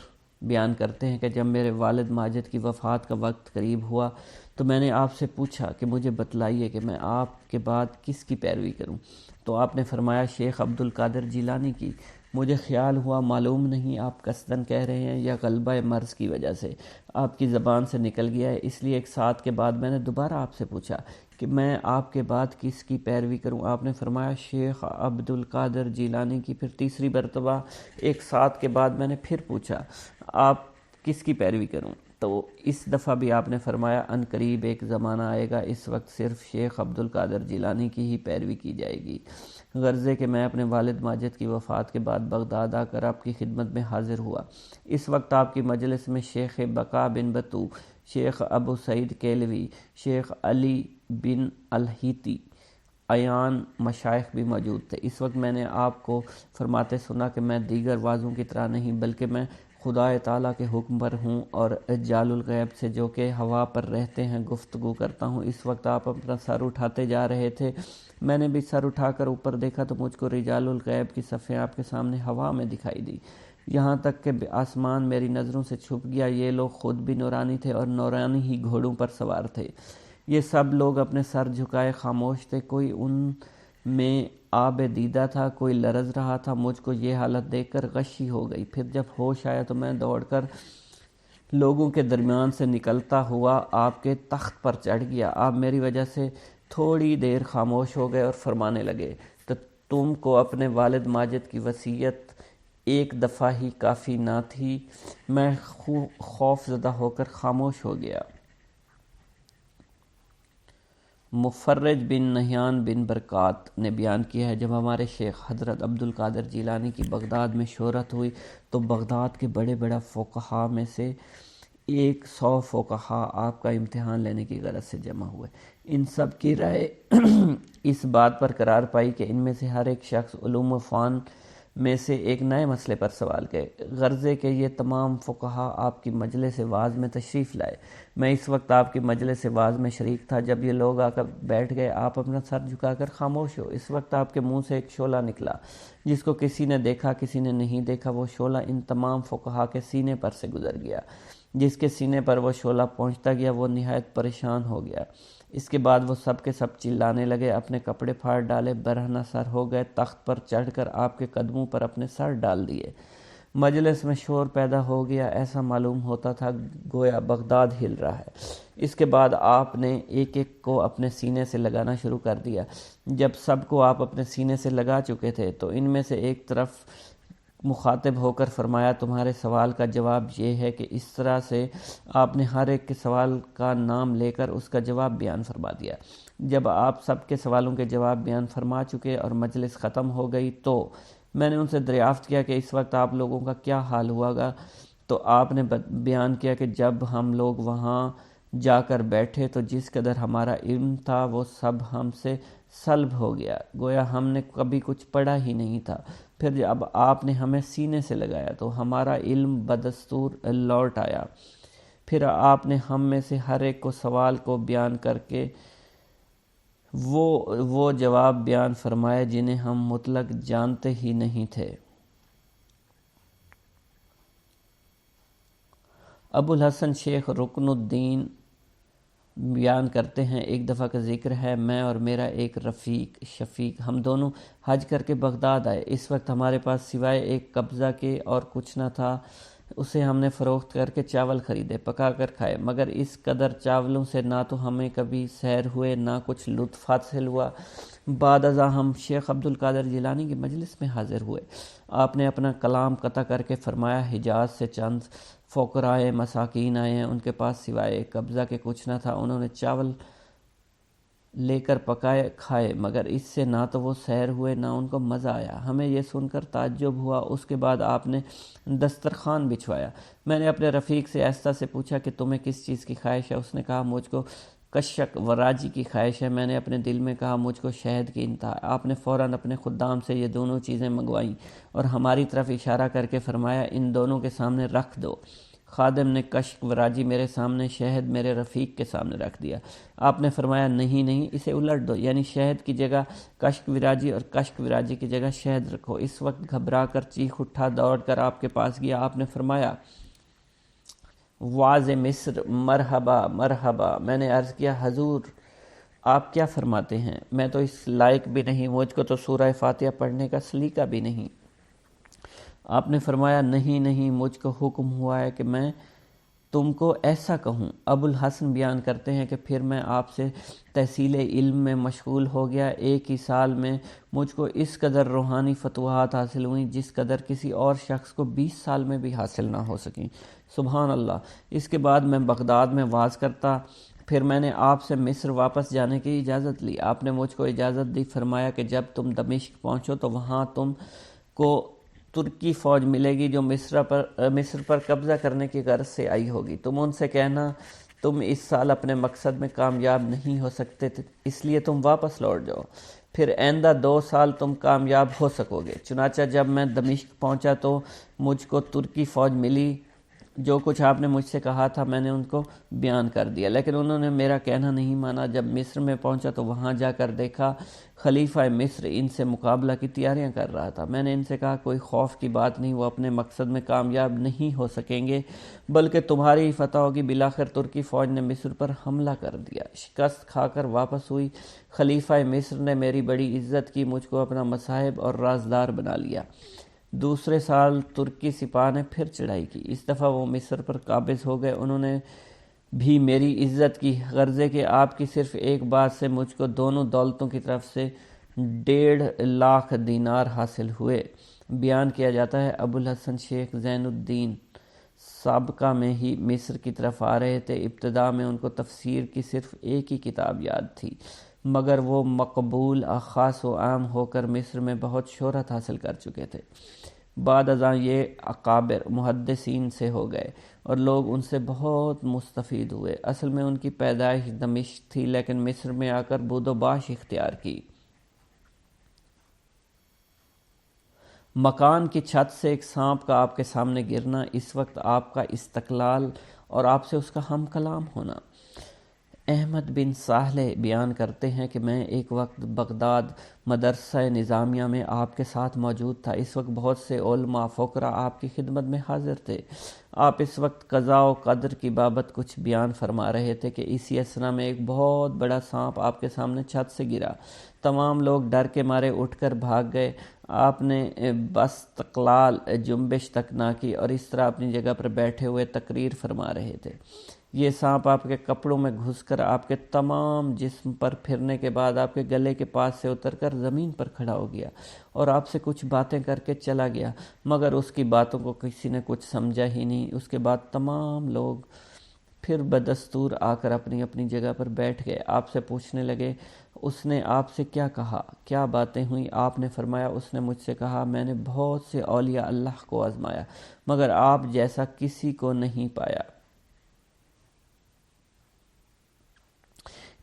بیان کرتے ہیں کہ جب میرے والد ماجد کی وفات کا وقت قریب ہوا تو میں نے آپ سے پوچھا کہ مجھے بتلائیے کہ میں آپ کے بعد کس کی پیروی کروں، تو آپ نے فرمایا شیخ عبدالقادر جیلانی کی۔ مجھے خیال ہوا معلوم نہیں آپ قصداً کہہ رہے ہیں یا غلبہ مرض کی وجہ سے آپ کی زبان سے نکل گیا ہے، اس لیے ایک ساتھ کے بعد میں نے دوبارہ آپ سے پوچھا کہ میں آپ کے بعد کس کی پیروی کروں۔ آپ نے فرمایا شیخ عبدالقادر جیلانی کی۔ پھر تیسری مرتبہ ایک ساتھ کے بعد میں نے پھر پوچھا آپ کس کی پیروی کروں، تو اس دفعہ بھی آپ نے فرمایا ان قریب ایک زمانہ آئے گا اس وقت صرف شیخ عبدالقادر جیلانی کی ہی پیروی کی جائے گی۔ غرضے کہ میں اپنے والد ماجد کی وفات کے بعد بغداد آ کر آپ کی خدمت میں حاضر ہوا۔ اس وقت آپ کی مجلس میں شیخ بقا بن بطو، شیخ ابو سعید کیلوی، شیخ علی بن الہیتی ایان مشائخ بھی موجود تھے۔ اس وقت میں نے آپ کو فرماتے سنا کہ میں دیگر واعظوں کی طرح نہیں بلکہ میں خدا تعالیٰ کے حکم پر ہوں اور جال الغیب سے جو کہ ہوا پر رہتے ہیں گفتگو کرتا ہوں۔ اس وقت آپ اپنا سر اٹھاتے جا رہے تھے، میں نے بھی سر اٹھا کر اوپر دیکھا تو مجھ کو رجال الغیب کی صفیں آپ کے سامنے ہوا میں دکھائی دی، یہاں تک کہ آسمان میری نظروں سے چھپ گیا۔ یہ لوگ خود بھی نورانی تھے اور نورانی ہی گھوڑوں پر سوار تھے۔ یہ سب لوگ اپنے سر جھکائے خاموش تھے، کوئی ان میں آب دیدہ تھا، کوئی لرز رہا تھا۔ مجھ کو یہ حالت دیکھ کر غشی ہو گئی۔ پھر جب ہوش آیا تو میں دوڑ کر لوگوں کے درمیان سے نکلتا ہوا آپ کے تخت پر چڑھ گیا۔ آپ میری وجہ سے تھوڑی دیر خاموش ہو گئے اور فرمانے لگے تو تم کو اپنے والد ماجد کی وصیت ایک دفعہ ہی کافی نہ تھی؟ میں خوف زدہ ہو کر خاموش ہو گیا۔ مفرج بن نہیان بن برکات نے بیان کیا ہے جب ہمارے شیخ حضرت عبدالقادر جیلانی کی بغداد میں شہرت ہوئی تو بغداد کے بڑے بڑے فقہا میں سے 100 فقہا آپ کا امتحان لینے کی غرض سے جمع ہوئے۔ ان سب کی رائے اس بات پر قرار پائی کہ ان میں سے ہر ایک شخص علوم و فن میں سے ایک نئے مسئلے پر سوال کرے۔ غرضے کہ یہ تمام فقہا آپ کی مجلس واعظ میں تشریف لائے۔ میں اس وقت آپ کی مجلس واعظ میں شریک تھا۔ جب یہ لوگ آ کر بیٹھ گئے آپ اپنا سر جھکا کر خاموش ہو۔ اس وقت آپ کے منہ سے ایک شعلہ نکلا جس کو کسی نے دیکھا کسی نے نہیں دیکھا۔ وہ شعلہ ان تمام فقہا کے سینے پر سے گزر گیا۔ جس کے سینے پر وہ شعلہ پہنچتا گیا وہ نہایت پریشان ہو گیا۔ اس کے بعد وہ سب کے سب چلانے لگے، اپنے کپڑے پھاڑ ڈالے، برہنہ سر ہو گئے، تخت پر چڑھ کر آپ کے قدموں پر اپنے سر ڈال دیے۔ مجلس میں شور پیدا ہو گیا، ایسا معلوم ہوتا تھا گویا بغداد ہل رہا ہے۔ اس کے بعد آپ نے ایک ایک کو اپنے سینے سے لگانا شروع کر دیا۔ جب سب کو آپ اپنے سینے سے لگا چکے تھے تو ان میں سے ایک طرف مخاطب ہو کر فرمایا، تمہارے سوال کا جواب یہ ہے کہ اس طرح سے آپ نے ہر ایک کے سوال کا نام لے کر اس کا جواب بیان فرما دیا۔ جب آپ سب کے سوالوں کے جواب بیان فرما چکے اور مجلس ختم ہو گئی تو میں نے ان سے دریافت کیا کہ اس وقت آپ لوگوں کا کیا حال ہوا گا؟ تو آپ نے بیان کیا کہ جب ہم لوگ وہاں جا کر بیٹھے تو جس قدر ہمارا علم تھا وہ سب ہم سے سلب ہو گیا، گویا ہم نے کبھی کچھ پڑھا ہی نہیں تھا۔ پھر جب آپ نے ہمیں سینے سے لگایا تو ہمارا علم بدستور لوٹ آیا۔ پھر آپ نے ہم میں سے ہر ایک کو سوال کو بیان کر کے وہ جواب بیان فرمائے جنہیں ہم مطلق جانتے ہی نہیں تھے۔ ابو الحسن شیخ رکن الدین بیان کرتے ہیں، ایک دفعہ کا ذکر ہے، میں اور میرا ایک رفیق شفیق ہم دونوں حج کر کے بغداد آئے۔ اس وقت ہمارے پاس سوائے ایک قبضہ کے اور کچھ نہ تھا۔ اسے ہم نے فروخت کر کے چاول خریدے، پکا کر کھائے، مگر اس قدر چاولوں سے نہ تو ہمیں کبھی سیر ہوئے نہ کچھ لطف حاصل ہوا۔ بعد ازاں ہم شیخ عبد القادر جیلانی کی مجلس میں حاضر ہوئے۔ آپ نے اپنا کلام قطع کر کے فرمایا، حجاز سے چند فقراء مساکین آئے ہیں، ان کے پاس سوائے ایک قبضہ کے کچھ نہ تھا، انہوں نے چاول لے کر پکائے کھائے، مگر اس سے نہ تو وہ سیر ہوئے نہ ان کو مزہ آیا۔ ہمیں یہ سن کر تعجب ہوا۔ اس کے بعد آپ نے دسترخوان بچھوایا۔ میں نے اپنے رفیق سے آہستہ سے پوچھا کہ تمہیں کس چیز کی خواہش ہے؟ اس نے کہا مجھ کو کشک وراجی کی خواہش ہے۔ میں نے اپنے دل میں کہا مجھ کو شہد کی انتہا۔ آپ نے فوراً اپنے خدام سے یہ دونوں چیزیں منگوائیں اور ہماری طرف اشارہ کر کے فرمایا، ان دونوں کے سامنے رکھ دو۔ خادم نے کشک وراجی میرے سامنے، شہد میرے رفیق کے سامنے رکھ دیا۔ آپ نے فرمایا، نہیں اسے الٹ دو، یعنی شہد کی جگہ کشک وراجی اور کشک وراجی کی جگہ شہد رکھو۔ اس وقت گھبرا کر چیخ اٹھا، دوڑ کر آپ کے پاس گیا۔ آپ نے فرمایا، واز مصر مرحبا مرحبا۔ میں نے عرض کیا، حضور آپ کیا فرماتے ہیں؟ میں تو اس لائق بھی نہیں، مجھ کو تو سورہ فاتحہ پڑھنے کا سلیقہ بھی نہیں۔ آپ نے فرمایا، نہیں مجھ کو حکم ہوا ہے کہ میں تم کو ایسا کہوں۔ ابو الحسن بیان کرتے ہیں کہ پھر میں آپ سے تحصیل علم میں مشغول ہو گیا۔ ایک ہی سال میں مجھ کو اس قدر روحانی فتوحات حاصل ہوئیں جس قدر کسی اور شخص کو 20 سال میں بھی حاصل نہ ہو سکیں۔ سبحان اللہ۔ اس کے بعد میں بغداد میں واز کرتا۔ پھر میں نے آپ سے مصر واپس جانے کی اجازت لی۔ آپ نے مجھ کو اجازت دی، فرمایا کہ جب تم دمشق پہنچو تو وہاں تم کو ترکی فوج ملے گی جو مصر پر قبضہ کرنے کی غرض سے آئی ہوگی۔ تم ان سے کہنا تم اس سال اپنے مقصد میں کامیاب نہیں ہو سکتے اس لیے تم واپس لوٹ جاؤ، پھر آئندہ 2 سال تم کامیاب ہو سکو گے۔ چنانچہ جب میں دمشق پہنچا تو مجھ کو ترکی فوج ملی۔ جو کچھ آپ نے مجھ سے کہا تھا میں نے ان کو بیان کر دیا، لیکن انہوں نے میرا کہنا نہیں مانا۔ جب مصر میں پہنچا تو وہاں جا کر دیکھا خلیفہ مصر ان سے مقابلہ کی تیاریاں کر رہا تھا۔ میں نے ان سے کہا کوئی خوف کی بات نہیں، وہ اپنے مقصد میں کامیاب نہیں ہو سکیں گے بلکہ تمہاری ہی فتح ہوگی۔ بالآخر ترکی فوج نے مصر پر حملہ کر دیا، شکست کھا کر واپس ہوئی۔ خلیفہ مصر نے میری بڑی عزت کی، مجھ کو اپنا مصاحب اور رازدار بنا لیا۔ دوسرے سال ترکی سپاہ نے پھر چڑھائی کی۔ اس دفعہ وہ مصر پر قابض ہو گئے۔ انہوں نے بھی میری عزت کی، غرضے کہ آپ کی صرف ایک بات سے مجھ کو دونوں دولتوں کی طرف سے 1.5 لاکھ دینار حاصل ہوئے۔ بیان کیا جاتا ہے ابو الحسن شیخ زین الدین سابقہ میں ہی مصر کی طرف آ رہے تھے۔ ابتدا میں ان کو تفسیر کی صرف ایک ہی کتاب یاد تھی، مگر وہ مقبول خاص و عام ہو کر مصر میں بہت شہرت حاصل کر چکے تھے۔ بعد ازاں یہ اکابر محدثین سے ہو گئے اور لوگ ان سے بہت مستفید ہوئے۔ اصل میں ان کی پیدائش دمشق تھی، لیکن مصر میں آ کر بود و باش اختیار کی۔ مکان کی چھت سے ایک سانپ کا آپ کے سامنے گرنا، اس وقت آپ کا استقلال اور آپ سے اس کا ہم کلام ہونا۔ احمد بن صالح بیان کرتے ہیں کہ میں ایک وقت بغداد مدرسہ نظامیہ میں آپ کے ساتھ موجود تھا۔ اس وقت بہت سے علماء فقراء آپ کی خدمت میں حاضر تھے۔ آپ اس وقت قضاء و قدر کی بابت کچھ بیان فرما رہے تھے کہ اسی اثنا میں ایک بہت بڑا سانپ آپ کے سامنے چھت سے گرا۔ تمام لوگ ڈر کے مارے اٹھ کر بھاگ گئے۔ آپ نے بس تقلال جنبش تک نہ کی اور اس طرح اپنی جگہ پر بیٹھے ہوئے تقریر فرما رہے تھے۔ یہ سانپ آپ کے کپڑوں میں گھس کر آپ کے تمام جسم پر پھرنے کے بعد آپ کے گلے کے پاس سے اتر کر زمین پر کھڑا ہو گیا اور آپ سے کچھ باتیں کر کے چلا گیا، مگر اس کی باتوں کو کسی نے کچھ سمجھا ہی نہیں۔ اس کے بعد تمام لوگ پھر بدستور آ کر اپنی اپنی جگہ پر بیٹھ گئے۔ آپ سے پوچھنے لگے اس نے آپ سے کیا کہا، کیا باتیں ہوئیں؟ آپ نے فرمایا اس نے مجھ سے کہا میں نے بہت سے اولیاء اللہ کو آزمایا مگر آپ جیسا کسی کو نہیں پایا۔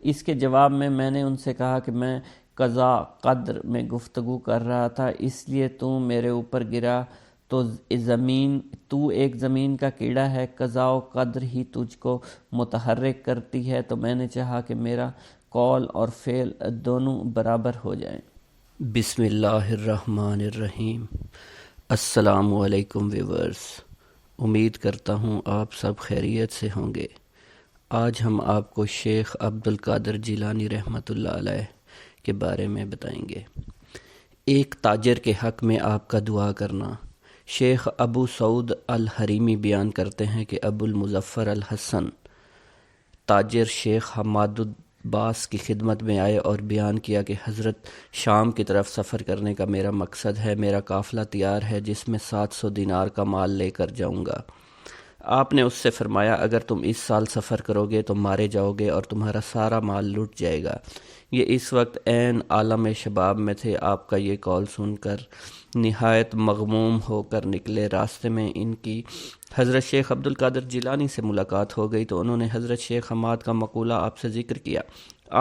اس کے جواب میں میں نے ان سے کہا کہ میں قضاء قدر میں گفتگو کر رہا تھا، اس لیے تو میرے اوپر گرا تو ایک زمین کا کیڑا ہے، قضاء و قدر ہی تجھ کو متحرک کرتی ہے، تو میں نے چاہا کہ میرا قول اور فعل دونوں برابر ہو جائیں۔ بسم اللہ الرحمن الرحیم۔ السلام علیکم ویورز، امید کرتا ہوں آپ سب خیریت سے ہوں گے۔ آج ہم آپ کو شیخ عبد القادر جیلانی رحمۃ اللہ علیہ کے بارے میں بتائیں گے۔ ایک تاجر کے حق میں آپ کا دعا کرنا۔ شیخ ابو سعود الحریمی بیان کرتے ہیں کہ ابو المظفر الحسن تاجر شیخ حماد العباس کی خدمت میں آئے اور بیان کیا کہ حضرت شام کی طرف سفر کرنے کا میرا مقصد ہے، میرا قافلہ تیار ہے جس میں 700 دینار کا مال لے کر جاؤں گا۔ آپ نے اس سے فرمایا اگر تم اس سال سفر کرو گے تو مارے جاؤ گے اور تمہارا سارا مال لٹ جائے گا۔ یہ اس وقت عین عالم شباب میں تھے۔ آپ کا یہ قول سن کر نہایت مغموم ہو کر نکلے۔ راستے میں ان کی حضرت شیخ عبد القادر جیلانی سے ملاقات ہو گئی تو انہوں نے حضرت شیخ حماد کا مقولہ آپ سے ذکر کیا۔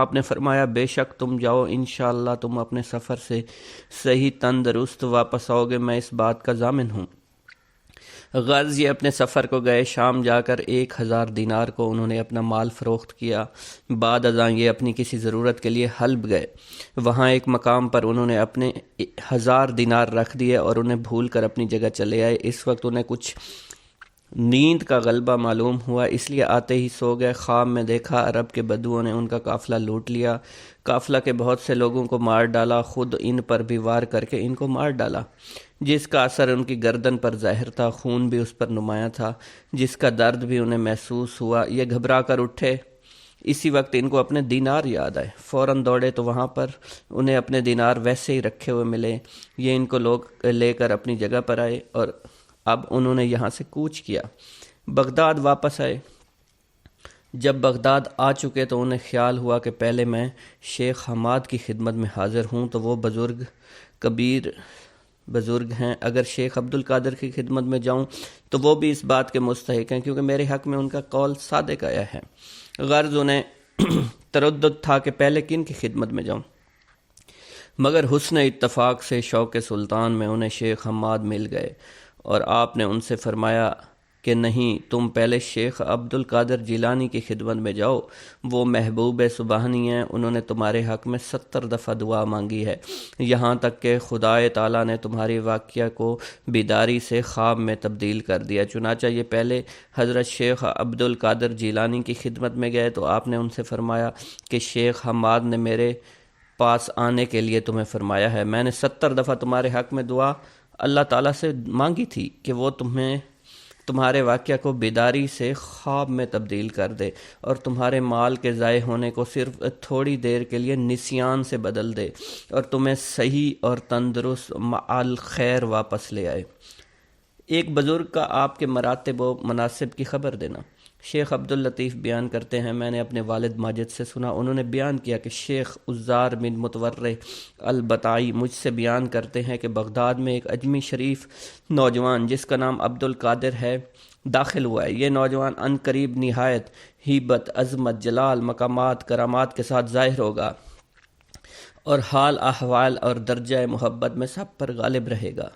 آپ نے فرمایا بے شک تم جاؤ، انشاءاللہ تم اپنے سفر سے صحیح تندرست واپس آؤ گے، میں اس بات کا ضامن ہوں۔ غرض یہ اپنے سفر کو گئے۔ شام جا کر 1000 دینار کو انہوں نے اپنا مال فروخت کیا۔ بعد ازاں یہ اپنی کسی ضرورت کے لیے حلب گئے۔ وہاں ایک مقام پر انہوں نے اپنے 1000 دینار رکھ دیے اور انہیں بھول کر اپنی جگہ چلے آئے۔ اس وقت انہیں کچھ نیند کا غلبہ معلوم ہوا، اس لیے آتے ہی سو گئے۔ خواب میں دیکھا عرب کے بدوؤں نے ان کا قافلہ لوٹ لیا، قافلہ کے بہت سے لوگوں کو مار ڈالا، خود ان پر بھی وار کر کے ان کو مار ڈالا، جس کا اثر ان کی گردن پر ظاہر تھا، خون بھی اس پر نمایاں تھا، جس کا درد بھی انہیں محسوس ہوا۔ یہ گھبرا کر اٹھے، اسی وقت ان کو اپنے دینار یاد آئے، فوراً دوڑے تو وہاں پر انہیں اپنے دینار ویسے ہی رکھے ہوئے ملے۔ یہ ان کو لوگ لے کر اپنی جگہ پر آئے اور اب انہوں نے یہاں سے کوچ کیا، بغداد واپس آئے۔ جب بغداد آ چکے تو انہیں خیال ہوا کہ پہلے میں شیخ حماد کی خدمت میں حاضر ہوں تو وہ کبیر بزرگ ہیں، اگر شیخ عبد القادر کی خدمت میں جاؤں تو وہ بھی اس بات کے مستحق ہیں کیونکہ میرے حق میں ان کا قول صادق آیا ہے۔ غرض انہیں تردد تھا کہ پہلے کن کی خدمت میں جاؤں، مگر حسن اتفاق سے شوق سلطان میں انہیں شیخ حماد مل گئے اور آپ نے ان سے فرمایا کہ نہیں، تم پہلے شیخ عبد القادر جیلانی کی خدمت میں جاؤ، وہ محبوب سبحانی ہیں، انہوں نے تمہارے حق میں 70 دفعہ دعا مانگی ہے، یہاں تک کہ خدائے تعالیٰ نے تمہاری واقعہ کو بیداری سے خواب میں تبدیل کر دیا۔ چنانچہ یہ پہلے حضرت شیخ عبد القادر جیلانی کی خدمت میں گئے تو آپ نے ان سے فرمایا کہ شیخ حماد نے میرے پاس آنے کے لیے تمہیں فرمایا ہے، میں نے 70 دفعہ تمہارے حق میں دعا اللہ تعالیٰ سے مانگی تھی کہ وہ تمہارے واقعہ کو بیداری سے خواب میں تبدیل کر دے اور تمہارے مال کے ضائع ہونے کو صرف تھوڑی دیر کے لیے نسیان سے بدل دے اور تمہیں صحیح اور تندرست مع خیر واپس لے آئے۔ ایک بزرگ کا آپ کے مراتب و مناصب کی خبر دینا۔ شیخ عبد اللطیف بیان کرتے ہیں میں نے اپنے والد ماجد سے سنا، انہوں نے بیان کیا کہ شیخ عزار بن متورع البتائی مجھ سے بیان کرتے ہیں کہ بغداد میں ایک اجمی شریف نوجوان جس کا نام عبد القادر ہے داخل ہوا ہے۔ یہ نوجوان عن قریب نہایت ہیبت، عظمت، جلال، مقامات، کرامات کے ساتھ ظاہر ہوگا اور حال احوال اور درجہ محبت میں سب پر غالب رہے گا۔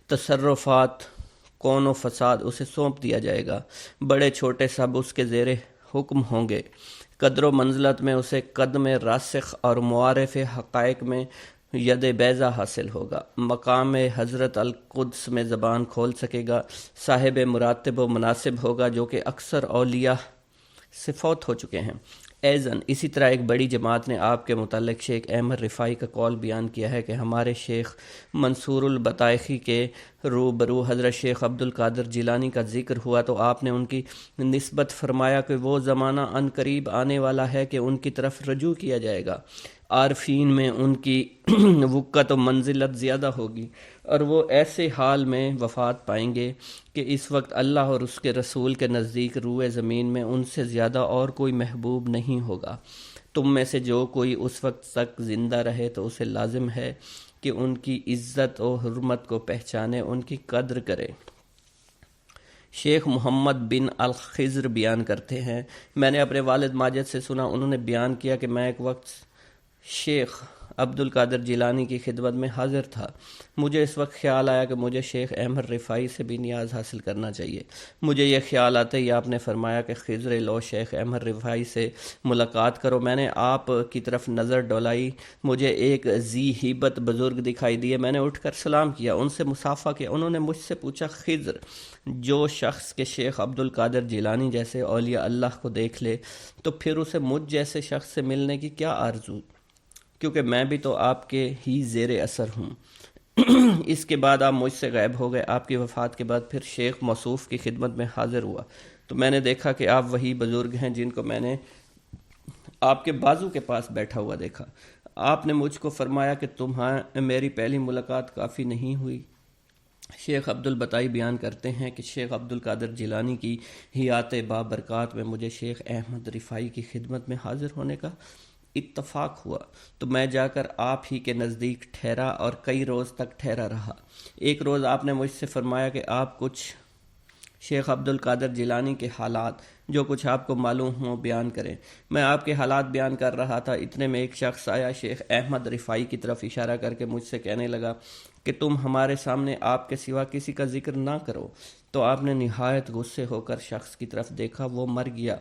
تصرفات کون و فساد اسے سونپ دیا جائے گا، بڑے چھوٹے سب اس کے زیر حکم ہوں گے۔ قدر و منزلت میں اسے قدم راسخ اور معارف حقائق میں ید بیضا حاصل ہوگا، مقام حضرت القدس میں زبان کھول سکے گا، صاحب مراتب و مناسب ہوگا جو کہ اکثر اولیاء سے فوت ہو چکے ہیں۔ ایزن اسی طرح ایک بڑی جماعت نے آپ کے متعلق شیخ احمد رفاعی کا قول بیان کیا ہے کہ ہمارے شیخ منصور البطائخی کے روبرو حضرت شیخ عبد القادر جیلانی کا ذکر ہوا تو آپ نے ان کی نسبت فرمایا کہ وہ زمانہ ان قریب آنے والا ہے کہ ان کی طرف رجوع کیا جائے گا، عارفین میں ان کی وقت و منزلت زیادہ ہوگی اور وہ ایسے حال میں وفات پائیں گے کہ اس وقت اللہ اور اس کے رسول کے نزدیک روئے زمین میں ان سے زیادہ اور کوئی محبوب نہیں ہوگا۔ تم میں سے جو کوئی اس وقت تک زندہ رہے تو اسے لازم ہے کہ ان کی عزت و حرمت کو پہچانے، ان کی قدر کرے۔ شیخ محمد بن الخضر بیان کرتے ہیں، میں نے اپنے والد ماجد سے سنا، انہوں نے بیان کیا کہ میں ایک وقت شیخ عبد القادر جیلانی کی خدمت میں حاضر تھا۔ مجھے اس وقت خیال آیا کہ مجھے شیخ احمد رفاعی سے بھی نیاز حاصل کرنا چاہیے۔ مجھے یہ خیال آتے ہی آپ نے فرمایا کہ خضر لو شیخ احمد رفاعی سے ملاقات کرو۔ میں نے آپ کی طرف نظر ڈولائی، مجھے ایک ذی ہیبت بزرگ دکھائی دیے، میں نے اٹھ کر سلام کیا، ان سے مصافحہ کیا۔ انہوں نے مجھ سے پوچھا، خضر، جو شخص کے شیخ عبد القادر جیلانی جیسے اولیاء اللہ کو دیکھ لے تو پھر اسے مجھ جیسے شخص سے ملنے کی کیا آرزو، کیونکہ میں بھی تو آپ کے ہی زیر اثر ہوں۔ اس کے بعد آپ مجھ سے غائب ہو گئے۔ آپ کی وفات کے بعد پھر شیخ موصوف کی خدمت میں حاضر ہوا تو میں نے دیکھا کہ آپ وہی بزرگ ہیں جن کو میں نے آپ کے بازو کے پاس بیٹھا ہوا دیکھا۔ آپ نے مجھ کو فرمایا کہ تمہیں میری پہلی ملاقات کافی نہیں ہوئی۔ شیخ عبد البطائی بیان کرتے ہیں کہ شیخ عبد القادر جیلانی کی حیات بابرکات میں مجھے شیخ احمد رفاعی کی خدمت میں حاضر ہونے کا اتفاق ہوا تو میں جا کر آپ ہی کے نزدیک ٹھہرا اور کئی روز تک ٹھہرا رہا۔ ایک روز آپ نے مجھ سے فرمایا کہ آپ کچھ شیخ عبد القادر جیلانی کے حالات جو کچھ آپ کو معلوم ہوں بیان کریں۔ میں آپ کے حالات بیان کر رہا تھا، اتنے میں ایک شخص آیا، شیخ احمد رفاعی کی طرف اشارہ کر کے مجھ سے کہنے لگا کہ تم ہمارے سامنے آپ کے سوا کسی کا ذکر نہ کرو۔ تو آپ نے نہایت غصے ہو کر شخص کی طرف دیکھا، وہ مر گیا۔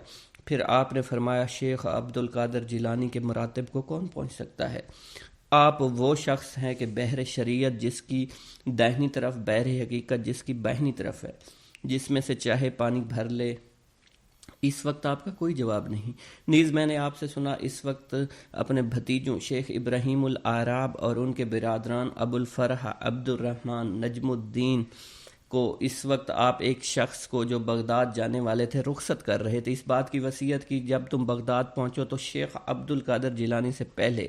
پھر آپ نے فرمایا، شیخ عبد القادر جیلانی کے مراتب کو کون پہنچ سکتا ہے؟ آپ وہ شخص ہیں کہ بحر شریعت جس کی داہنی طرف، بحر حقیقت جس کی بائنی طرف ہے، جس میں سے چاہے پانی بھر لے۔ اس وقت آپ کا کوئی جواب نہیں۔ نیز میں نے آپ سے سنا، اس وقت اپنے بھتیجوں شیخ ابراہیم العراب اور ان کے برادران ابو الفرح عبد الرحمن نجم الدین کو اس وقت آپ ایک شخص کو جو بغداد جانے والے تھے رخصت کر رہے تھے، اس بات کی وصیت کی جب تم بغداد پہنچو تو شیخ عبد القادر جیلانی سے پہلے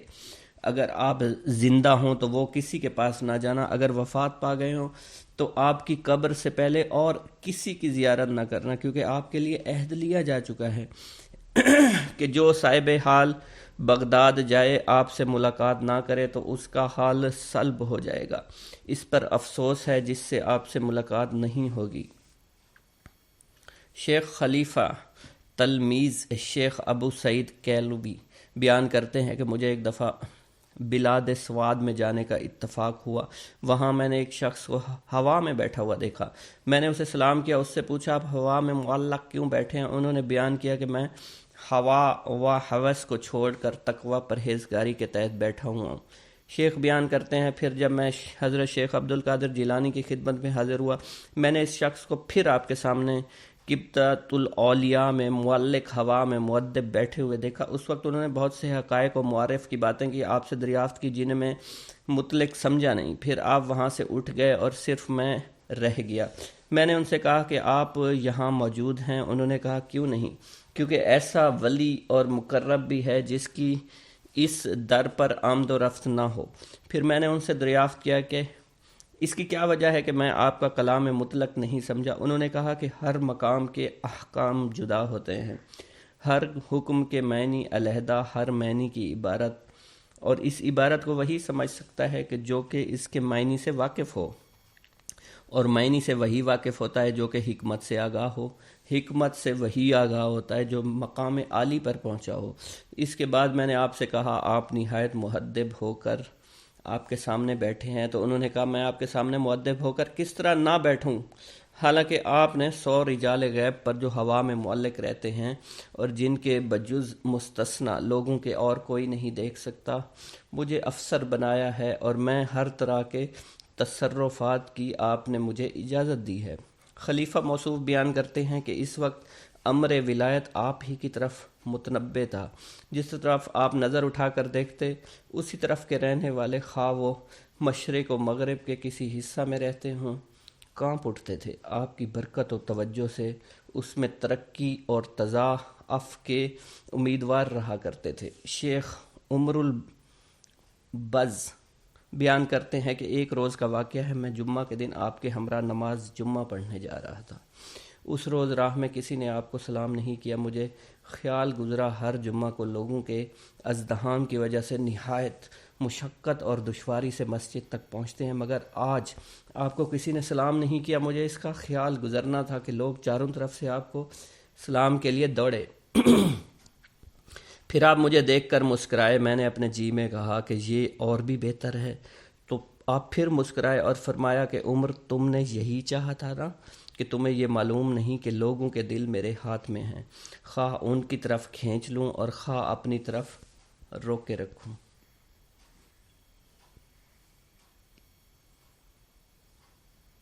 اگر آپ زندہ ہوں تو وہ کسی کے پاس نہ جانا، اگر وفات پا گئے ہوں تو آپ کی قبر سے پہلے اور کسی کی زیارت نہ کرنا، کیونکہ آپ کے لیے عہد لیا جا چکا ہے کہ جو صاحب حال بغداد جائے آپ سے ملاقات نہ کرے تو اس کا حال سلب ہو جائے گا۔ اس پر افسوس ہے جس سے آپ سے ملاقات نہیں ہوگی۔ شیخ خلیفہ تلمیذ شیخ ابو سعید کیلوبی بیان کرتے ہیں کہ مجھے ایک دفعہ بلاد سواد میں جانے کا اتفاق ہوا۔ وہاں میں نے ایک شخص کو ہوا میں بیٹھا ہوا دیکھا۔ میں نے اسے سلام کیا، اس سے پوچھا آپ ہوا میں معلق کیوں بیٹھے ہیں؟ انہوں نے بیان کیا کہ میں ہوا و ہوس کو چھوڑ کر تقوی پرہیزگاری کے تحت بیٹھا ہوں۔ شیخ بیان کرتے ہیں، پھر جب میں حضرت شیخ عبد القادر جیلانی کی خدمت میں حاضر ہوا، میں نے اس شخص کو پھر آپ کے سامنے قبطۃ الاولیاء میں معلق ہوا میں مؤدب بیٹھے ہوئے دیکھا۔ اس وقت انہوں نے بہت سے حقائق و معارف کی باتیں کی، آپ سے دریافت کی جنہیں میں مطلق سمجھا نہیں۔ پھر آپ وہاں سے اٹھ گئے اور صرف میں رہ گیا۔ میں نے ان سے کہا کہ آپ یہاں موجود ہیں؟ انہوں نے کہا کیوں نہیں، کیونکہ ایسا ولی اور مقرب بھی ہے جس کی اس در پر آمد و رفت نہ ہو۔ پھر میں نے ان سے دریافت کیا کہ اس کی کیا وجہ ہے کہ میں آپ کا کلام مطلق نہیں سمجھا؟ انہوں نے کہا کہ ہر مقام کے احکام جدا ہوتے ہیں، ہر حکم کے معنی علیحدہ، ہر معنی کی عبارت، اور اس عبارت کو وہی سمجھ سکتا ہے کہ جو کہ اس کے معنی سے واقف ہو، اور معنی سے وہی واقف ہوتا ہے جو کہ حکمت سے آگاہ ہو، حکمت سے وہی آگاہ ہوتا ہے جو مقام عالی پر پہنچا ہو۔ اس کے بعد میں نے آپ سے کہا آپ نہایت مؤدب ہو کر آپ کے سامنے بیٹھے ہیں، تو انہوں نے کہا میں آپ کے سامنے مؤدب ہو کر کس طرح نہ بیٹھوں؟ حالانکہ آپ نے 100 رجال غیب پر جو ہوا میں معلق رہتے ہیں اور جن کے بجز مستثنیٰ لوگوں کے اور کوئی نہیں دیکھ سکتا، مجھے افسر بنایا ہے اور میں ہر طرح کے تصرفات کی آپ نے مجھے اجازت دی ہے۔ خلیفہ موصوف بیان کرتے ہیں کہ اس وقت امر ولایت آپ ہی کی طرف متنبع تھا۔ جس طرف آپ نظر اٹھا کر دیکھتے اسی طرف کے رہنے والے، خواہ وہ مشرق و مغرب کے کسی حصہ میں رہتے ہوں، کانپ اٹھتے تھے۔ آپ کی برکت و توجہ سے اس میں ترقی اور تضاعف کے امیدوار رہا کرتے تھے۔ شیخ عمر البز بیان کرتے ہیں کہ ایک روز کا واقعہ ہے، میں جمعہ کے دن آپ کے ہمراہ نماز جمعہ پڑھنے جا رہا تھا۔ اس روز راہ میں کسی نے آپ کو سلام نہیں کیا۔ مجھے خیال گزرا ہر جمعہ کو لوگوں کے ازدحام کی وجہ سے نہایت مشقت اور دشواری سے مسجد تک پہنچتے ہیں، مگر آج آپ کو کسی نے سلام نہیں کیا۔ مجھے اس کا خیال گزرنا تھا کہ لوگ چاروں طرف سے آپ کو سلام کے لیے دوڑے۔ پھر آپ مجھے دیکھ کر مسکرائے۔ میں نے اپنے جی میں کہا کہ یہ اور بھی بہتر ہے، تو آپ پھر مسکرائے اور فرمایا کہ عمر، تم نے یہی چاہا تھا نا، کہ تمہیں یہ معلوم نہیں کہ لوگوں کے دل میرے ہاتھ میں ہیں، خواہ ان کی طرف کھینچ لوں اور خواہ اپنی طرف روک کے رکھوں۔